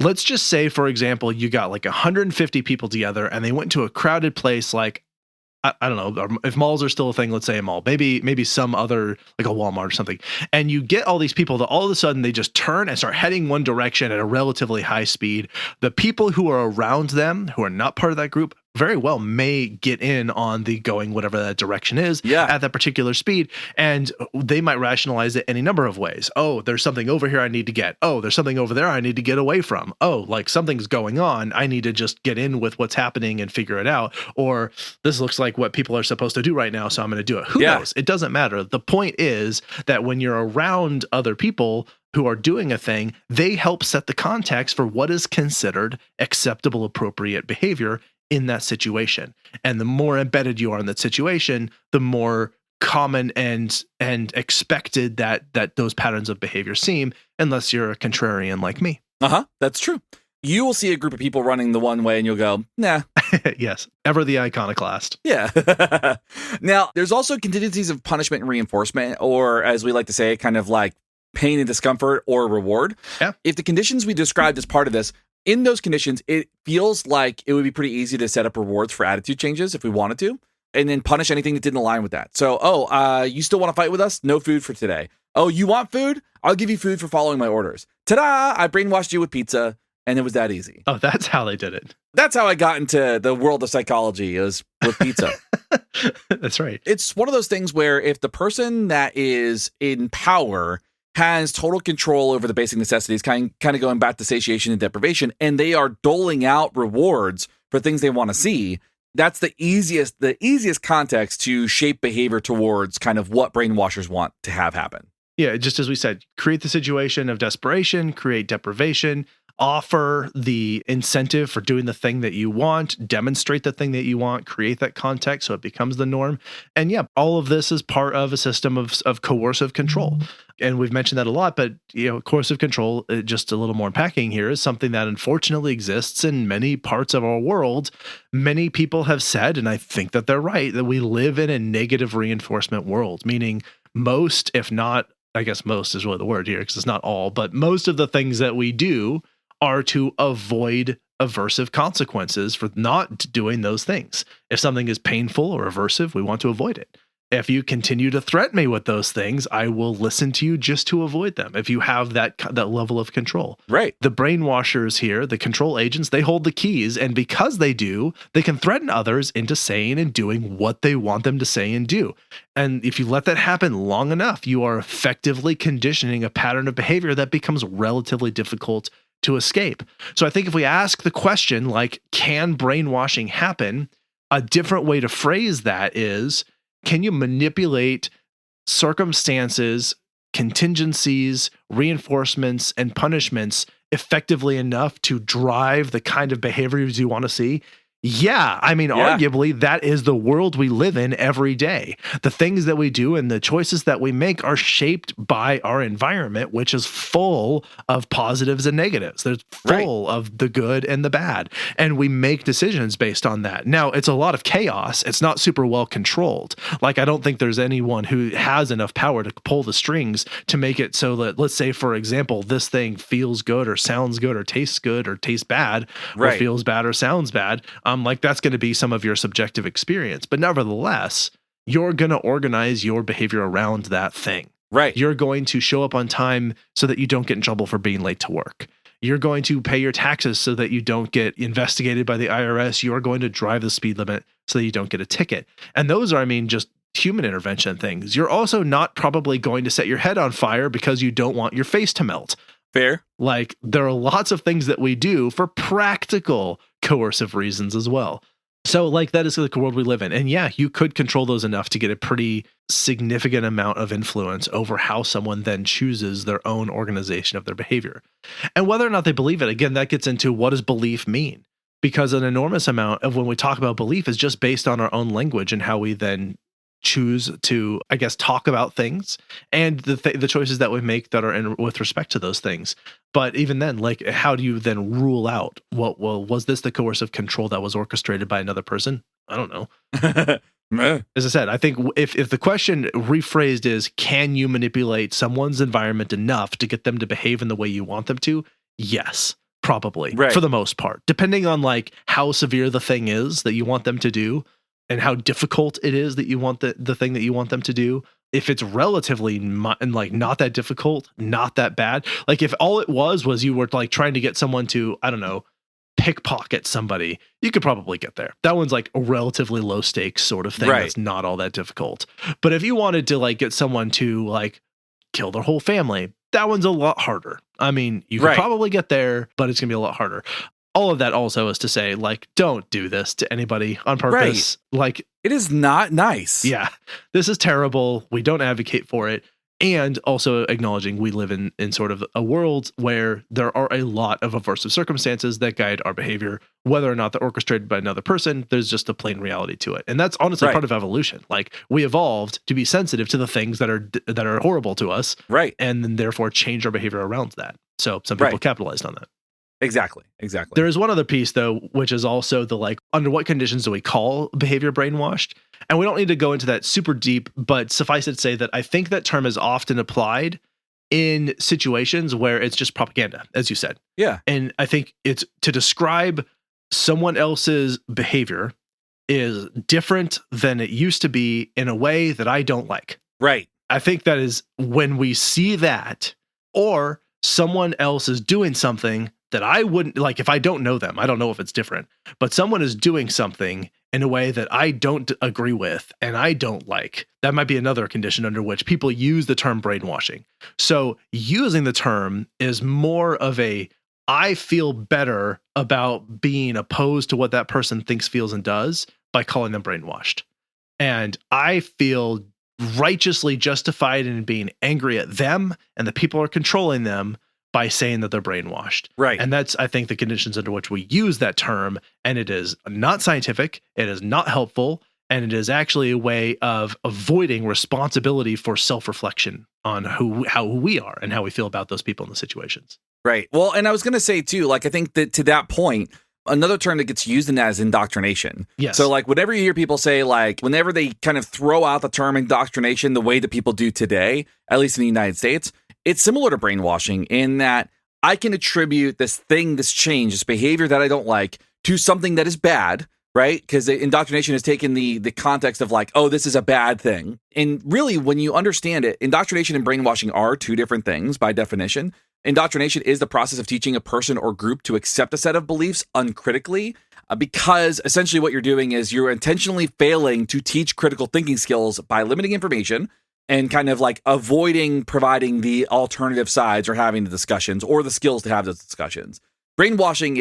Let's just say, for example, you got like 150 people together and they went to a crowded place like, I don't know, if malls are still a thing, let's say a mall, maybe some other, like a Walmart or something. And you get all these people that all of a sudden they just turn and start heading one direction at a relatively high speed. The people who are around them, who are not part of that group, very well may get in on the going whatever that direction is at that particular speed. And they might rationalize it any number of ways. Oh, there's something over here I need to get. Oh, there's something over there I need to get away from. Oh, like something's going on. I need to just get in with what's happening and figure it out. Or this looks like what people are supposed to do right now, so I'm going to do it. Who knows? It doesn't matter. The point is that when you're around other people who are doing a thing, they help set the context for what is considered acceptable, appropriate behavior in that situation. And the more embedded you are in that situation, the more common and expected that those patterns of behavior seem, unless you're a contrarian like me. That's true. You will see a group of people running the one way and you'll go, nah. Yes, ever the iconoclast. Yeah. Now, there's also contingencies of punishment and reinforcement, or as we like to say, kind of like pain and discomfort or reward. Yeah. If the conditions we described as part of this, in those conditions, it feels like it would be pretty easy to set up rewards for attitude changes if we wanted to, and then punish anything that didn't align with that. So, you still want to fight with us? No food for today. Oh, you want food? I'll give you food for following my orders. Ta-da! I brainwashed you with pizza, and it was that easy. Oh, that's how they did it. That's how I got into the world of psychology, is with pizza. That's right. It's one of those things where if the person that is in power has total control over the basic necessities, kind of going back to satiation and deprivation, and they are doling out rewards for things they want to see, that's the easiest context to shape behavior towards kind of what brainwashers want to have happen. Yeah, just as we said, create the situation of desperation, create deprivation, offer the incentive for doing the thing that you want, demonstrate the thing that you want, create that context so it becomes the norm. And yeah, all of this is part of a system of coercive control. And we've mentioned that a lot, but coercive control, just a little more unpacking here, is something that unfortunately exists in many parts of our world. Many people have said, and I think that they're right, that we live in a negative reinforcement world, meaning most, if not, I guess most is really the word here because it's not all, but most of the things that we do are to avoid aversive consequences for not doing those things. If something is painful or aversive, we want to avoid it. If you continue to threaten me with those things, I will listen to you just to avoid them. If you have that level of control. Right. The brainwashers here, the control agents, they hold the keys. And because they do, they can threaten others into saying and doing what they want them to say and do. And if you let that happen long enough, you are effectively conditioning a pattern of behavior that becomes relatively difficult to escape. So I think if we ask the question, like, can brainwashing happen? A different way to phrase that is, can you manipulate circumstances, contingencies, reinforcements, and punishments effectively enough to drive the kind of behaviors you want to see? Yeah, I mean, arguably, that is the world we live in every day. The things that we do and the choices that we make are shaped by our environment, which is full of positives and negatives. There's full of the good and the bad. And we make decisions based on that. Now, it's a lot of chaos. It's not super well controlled. Like, I don't think there's anyone who has enough power to pull the strings to make it so that, let's say, for example, this thing feels good or sounds good or tastes bad or feels bad or sounds bad. Like, that's going to be some of your subjective experience. But nevertheless, you're going to organize your behavior around that thing. Right. You're going to show up on time so that you don't get in trouble for being late to work. You're going to pay your taxes so that you don't get investigated by the IRS. You're going to drive the speed limit so that you don't get a ticket. And those are, I mean, just human intervention things. You're also not probably going to set your head on fire because you don't want your face to melt. Fair. Like, there are lots of things that we do for practical coercive reasons as well. So, like, that is the world we live in. And yeah, you could control those enough to get a pretty significant amount of influence over how someone then chooses their own organization of their behavior. And whether or not they believe it, again, that gets into what does belief mean? Because an enormous amount of when we talk about belief is just based on our own language and how we then choose to, I guess, talk about things and the choices that we make that are in with respect to those things. But even then, like, how do you then rule out was this the coercive control that was orchestrated by another person? I don't know. As I said, I think if the question rephrased is, can you manipulate someone's environment enough to get them to behave in the way you want them to? Yes, probably, for the most part, depending on like how severe the thing is that you want them to do and how difficult it is that you want the thing that you want them to do. If it's relatively like not that difficult, not that bad, like if all it was you were like trying to get someone to, I don't know, pickpocket somebody, you could probably get there. That one's like a relatively low stakes sort of thing. That's not all that difficult. But if you wanted to like get someone to like kill their whole family, that one's a lot harder. I mean, you could probably get there, but it's gonna be a lot harder. All of that also is to say, like, don't do this to anybody on purpose. Like, it is not nice. Yeah, this is terrible. We don't advocate for it. And also acknowledging we live in sort of a world where there are a lot of aversive circumstances that guide our behavior, whether or not they're orchestrated by another person. There's just a plain reality to it. And that's honestly part of evolution. Like, we evolved to be sensitive to the things that are horrible to us. And then therefore change our behavior around that. So some people capitalized on that. Exactly. There is one other piece, though, which is also the like, under what conditions do we call behavior brainwashed? And we don't need to go into that super deep, but suffice it to say that I think that term is often applied in situations where it's just propaganda, as you said. Yeah. And I think it's to describe someone else's behavior is different than it used to be in a way that I don't like. Right. I think that is when we see that, or someone else is doing something that I wouldn't like. If I don't know them, I don't know if it's different, but someone is doing something in a way that I don't agree with and I don't like. That might be another condition under which people use the term brainwashing. So using the term is more of a, I feel better about being opposed to what that person thinks, feels, and does by calling them brainwashed. And I feel righteously justified in being angry at them and the people who are controlling them by saying that they're brainwashed. Right. And that's, I think, the conditions under which we use that term. And it is not scientific. It is not helpful. And it is actually a way of avoiding responsibility for self-reflection on how we are and how we feel about those people in the situations. Right. Well, and I was going to say, too, like, I think that to that point, another term that gets used in that is indoctrination. Yes. So, like, whenever you hear people say, like, whenever they kind of throw out the term indoctrination the way that people do today, at least in the United States, it's similar to brainwashing in that I can attribute this thing, this change, this behavior that I don't like to something that is bad, right? Because indoctrination has taken the context of like, oh, this is a bad thing. And really, when you understand it, indoctrination and brainwashing are two different things by definition. Indoctrination is the process of teaching a person or group to accept a set of beliefs uncritically, because essentially what you're doing is you're intentionally failing to teach critical thinking skills by limiting information and kind of like avoiding providing the alternative sides or having the discussions or the skills to have those discussions. Brainwashing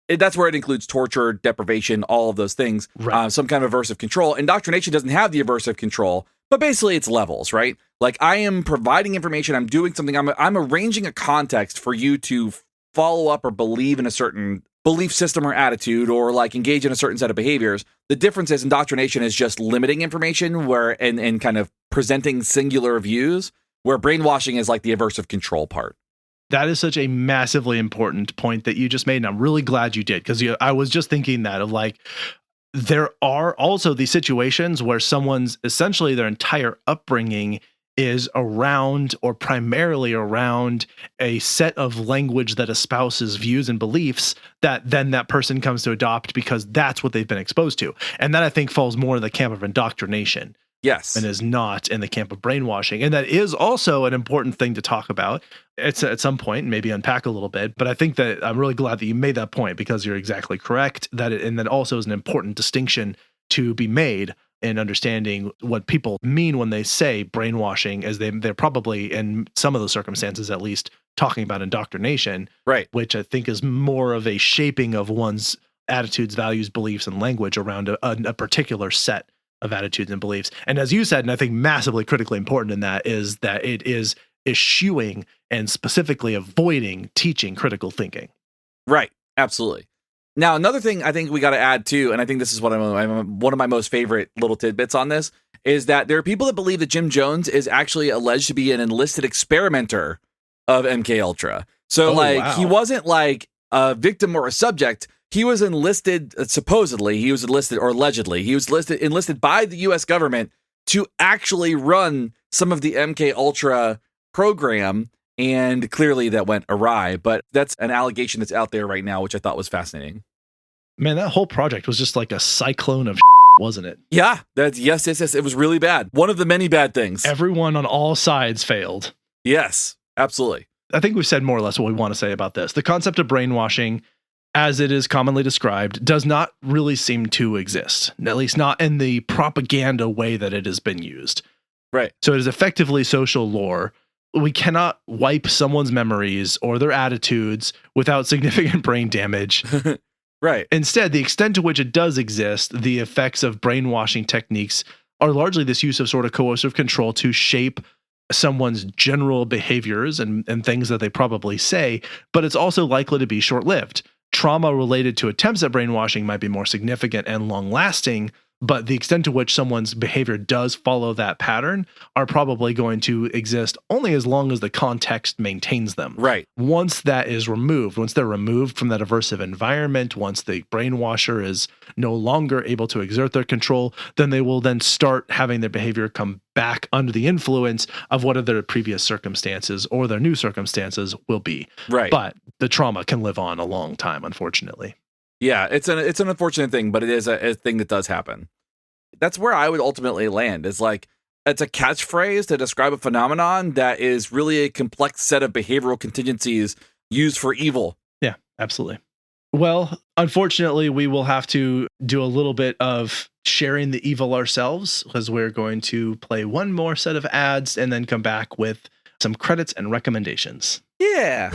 that's where it includes torture, deprivation, all of those things, Right. some kind of aversive control. Indoctrination doesn't have the aversive control, but basically it's levels, right? Like I am providing information, I'm doing something, I'm arranging a context for you to follow up or believe in a certain belief system or attitude or like engage in a certain set of behaviors. The difference is indoctrination is just limiting information and kind of presenting singular views, where brainwashing is like the aversive control part. That is such a massively important point that you just made, and I'm really glad you did, because I was just thinking that of like, there are also these situations where someone's essentially their entire upbringing is around or primarily around a set of language that espouses views and beliefs that then that person comes to adopt because that's what they've been exposed to. And that I think falls more in the camp of indoctrination. Yes. And is not in the camp of brainwashing. And that is also an important thing to talk about. It's at some point and maybe unpack a little bit. But I think that I'm really glad that you made that point, because you're exactly correct. And that also is an important distinction to be made in understanding what people mean when they say brainwashing, as they're probably, in some of those circumstances at least, talking about indoctrination, right? Which I think is more of a shaping of one's attitudes, values, beliefs, and language around a particular set of attitudes and beliefs. And as you said, and I think massively critically important in that is that it is eschewing and specifically avoiding teaching critical thinking. Right. Absolutely. Now, another thing I think we got to add too, and I think this is one of my most favorite little tidbits on this, is that there are people that believe that Jim Jones is actually alleged to be an enlisted experimenter of MK Ultra. So wow. He wasn't like a victim or a subject. He was enlisted, supposedly, he was enlisted, or allegedly, he was enlisted by the U.S. government to actually run some of the MK Ultra program, and clearly that went awry. But that's an allegation that's out there right now, which I thought was fascinating. Man, that whole project was just like a cyclone of wasn't it? Yeah, yes. It was really bad. One of the many bad things. Everyone on all sides failed. Yes, absolutely. I think we've said more or less what we want to say about this. The concept of brainwashing, as it is commonly described, does not really seem to exist, at least not in the propaganda way that it has been used. Right. So it is effectively social lore. We cannot wipe someone's memories or their attitudes without significant brain damage. Right. Instead, the extent to which it does exist, the effects of brainwashing techniques are largely this use of sort of coercive control to shape someone's general behaviors and things that they probably say, but it's also likely to be short-lived. Trauma related to attempts at brainwashing might be more significant and long-lasting, but the extent to which someone's behavior does follow that pattern are probably going to exist only as long as the context maintains them. Right. Once that is removed, once they're removed from that aversive environment, once the brainwasher is no longer able to exert their control, then they will then start having their behavior come back under the influence of what their previous circumstances or their new circumstances will be. Right. But the trauma can live on a long time, unfortunately. Yeah, it's an unfortunate thing, but it is a thing that does happen. That's where I would ultimately land. It's like, it's a catchphrase to describe a phenomenon that is really a complex set of behavioral contingencies used for evil. Yeah, absolutely. Well, unfortunately, we will have to do a little bit of sharing the evil ourselves, because we're going to play one more set of ads and then come back with some credits and recommendations. Yeah.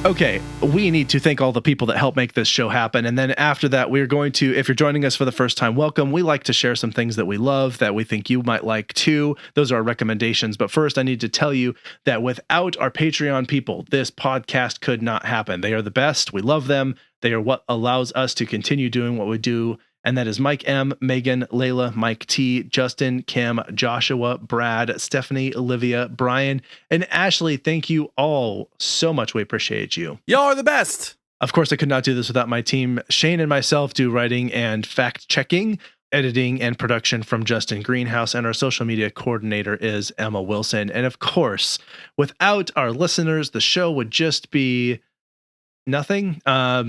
Okay, we need to thank all the people that help make this show happen. And then after that, we're going to, if you're joining us for the first time, welcome. We like to share some things that we love that we think you might like too. Those are our recommendations. But first, I need to tell you that without our Patreon people, this podcast could not happen. They are the best. We love them. They are what allows us to continue doing what we do. And that is Mike M, Megan, Layla, Mike T, Justin, Kim, Joshua, Brad, Stephanie, Olivia, Brian, and Ashley. Thank you all so much. We appreciate you. Y'all are the best. Of course, I could not do this without my team. Shane and myself do writing and fact checking. editing and production from Justin Greenhouse, and our social media coordinator is Emma Wilson. And of course, without our listeners, the show would just be nothing. I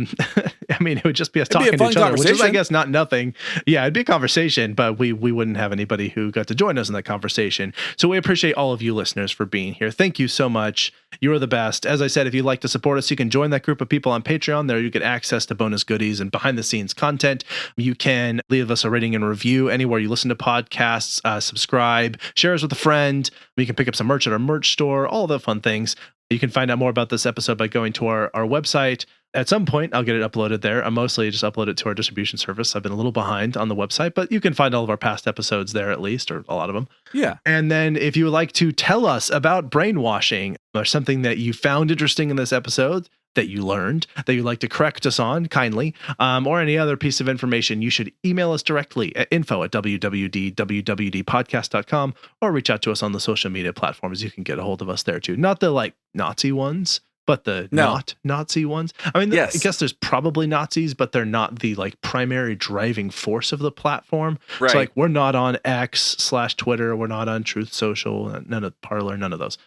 mean, it would just be us talking to each other, which is, I guess, not nothing. Yeah, it'd be a conversation, but we wouldn't have anybody who got to join us in that conversation. So we appreciate all of you listeners for being here. Thank you so much. You are the best. As I said, if you'd like to support us, you can join that group of people on Patreon. There you get access to bonus goodies and behind the scenes content. You can leave us a rating and review anywhere you listen to podcasts, subscribe, share us with a friend. You can pick up some merch at our merch store, all the fun things. You can find out more about this episode by going to our website. At some point, I'll get it uploaded there. I mostly just upload it to our distribution service. I've been a little behind on the website, but you can find all of our past episodes there at least, or a lot of them. Yeah. And then if you would like to tell us about brainwashing or something that you found interesting in this episode, that you learned, that you'd like to correct us on kindly, or any other piece of information, you should email us directly at info@wwd.podcast.com or reach out to us on the social media platforms. You can get a hold of us there too. Not the like Nazi ones, but the not Nazi ones. I mean, yes. I guess there's probably Nazis, but they're not the like primary driving force of the platform. Right. So like we're not on X/Twitter. We're not on Truth Social, none of Parler, none of those.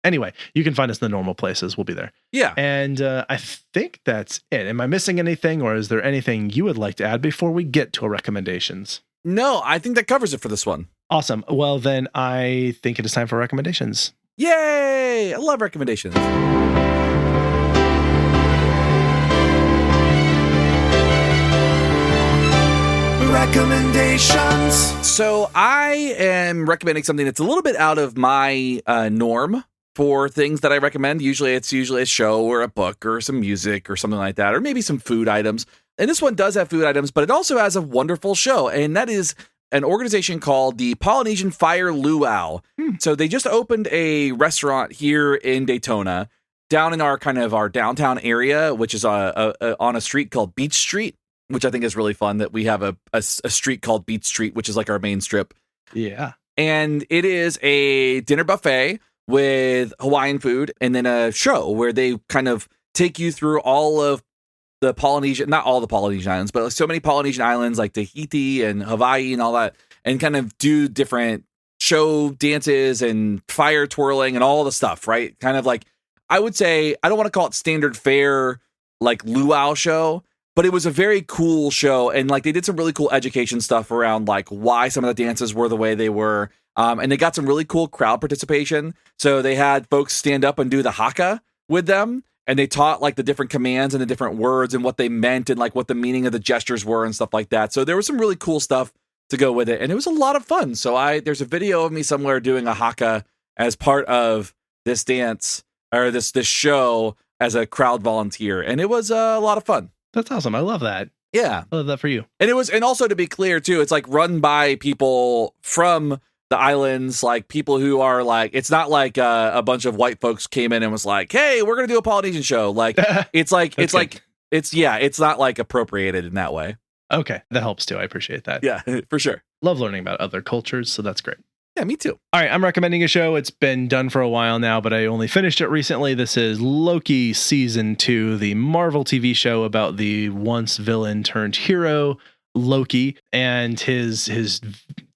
Anyway, you can find us in the normal places. We'll be there. Yeah. And I think that's it. Am I missing anything, or is there anything you would like to add before we get to our recommendations? No, I think that covers it for this one. Awesome. Well, then I think it is time for recommendations. Yay! I love recommendations. Recommendations. So I am recommending something that's a little bit out of my norm for things that I recommend. Usually it's a show or a book or some music or something like that, or maybe some food items. And this one does have food items, but it also has a wonderful show. And that is an organization called the Polynesian Fire Luau. So they just opened a restaurant here in Daytona, down in our downtown area, which is on a street called Beach Street, which I think is really fun that we have a street called Beach Street, which is like our main strip. Yeah. And it is a dinner buffet with Hawaiian food and then a show where they kind of take you through all of the Polynesian, not all the Polynesian islands, but so many Polynesian islands like Tahiti and Hawaii and all that, and kind of do different show dances and fire twirling and all the stuff, right? Kind of like, I would say, I don't want to call it standard fare, like luau show, but it was a very cool show. And like, they did some really cool education stuff around like why some of the dances were the way they were. And they got some really cool crowd participation. So they had folks stand up and do the haka with them. And they taught like the different commands and the different words and what they meant and like what the meaning of the gestures were and stuff like that. So there was some really cool stuff to go with it. And it was a lot of fun. So there's a video of me somewhere doing a haka as part of this dance or this show as a crowd volunteer. And it was a lot of fun. That's awesome. I love that. Yeah. I love that for you. And and also to be clear too, it's like run by people from the islands, like people who are like, it's not like a bunch of white folks came in and was like, hey, we're going to do a Polynesian show. Like, it's not like appropriated in that way. Okay. That helps too. I appreciate that. Yeah, for sure. Love learning about other cultures. So that's great. Yeah, me too. All right. I'm recommending a show. It's been done for a while now, but I only finished it recently. This is Loki Season 2, the Marvel TV show about the once villain turned hero, Loki, and his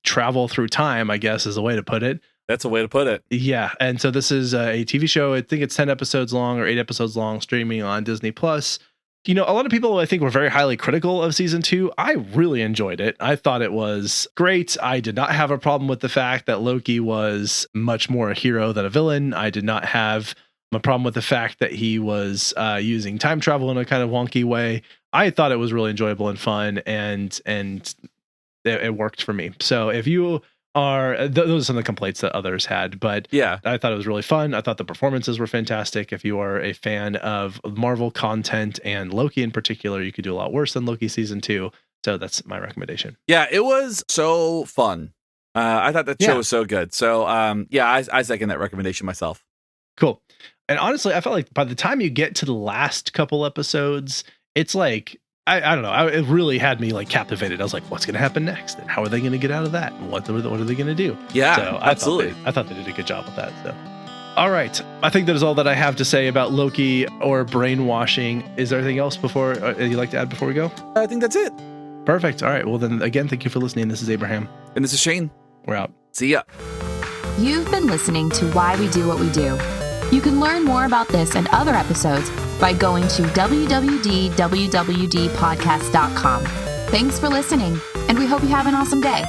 travel through time, I guess is a way to put it. That's a way to put it. Yeah. And so this is a TV show. I think it's 10 episodes long or 8 episodes long, streaming on Disney Plus. You know, a lot of people I think were very highly critical of season 2. I really enjoyed it. I thought it was great. I did not have a problem with the fact that Loki was much more a hero than a villain. I did not have a problem with the fact that he was using time travel in a kind of wonky way. I thought it was really enjoyable and fun, and it worked for me. So if you are, those are some of the complaints that others had, but yeah, I thought it was really fun. I thought the performances were fantastic. If you are a fan of Marvel content and Loki in particular, you could do a lot worse than Loki season 2. So that's my recommendation. Yeah, it was so fun. I thought that show was so good. So I second that recommendation myself. Cool. And honestly, I felt like by the time you get to the last couple episodes, it's like, I don't know. It really had me like captivated. I was like, what's going to happen next? And how are they going to get out of that? And what are they going to do? Yeah, so absolutely. I thought they did a good job with that. So, all right. I think that is all that I have to say about Loki or brainwashing. Is there anything else before you'd like to add before we go? I think that's it. Perfect. All right. Well, then again, thank you for listening. This is Abraham. And this is Shane. We're out. See ya. You've been listening to Why We Do What We Do. You can learn more about this and other episodes by going to www.wwdpodcast.com. Thanks for listening, and we hope you have an awesome day.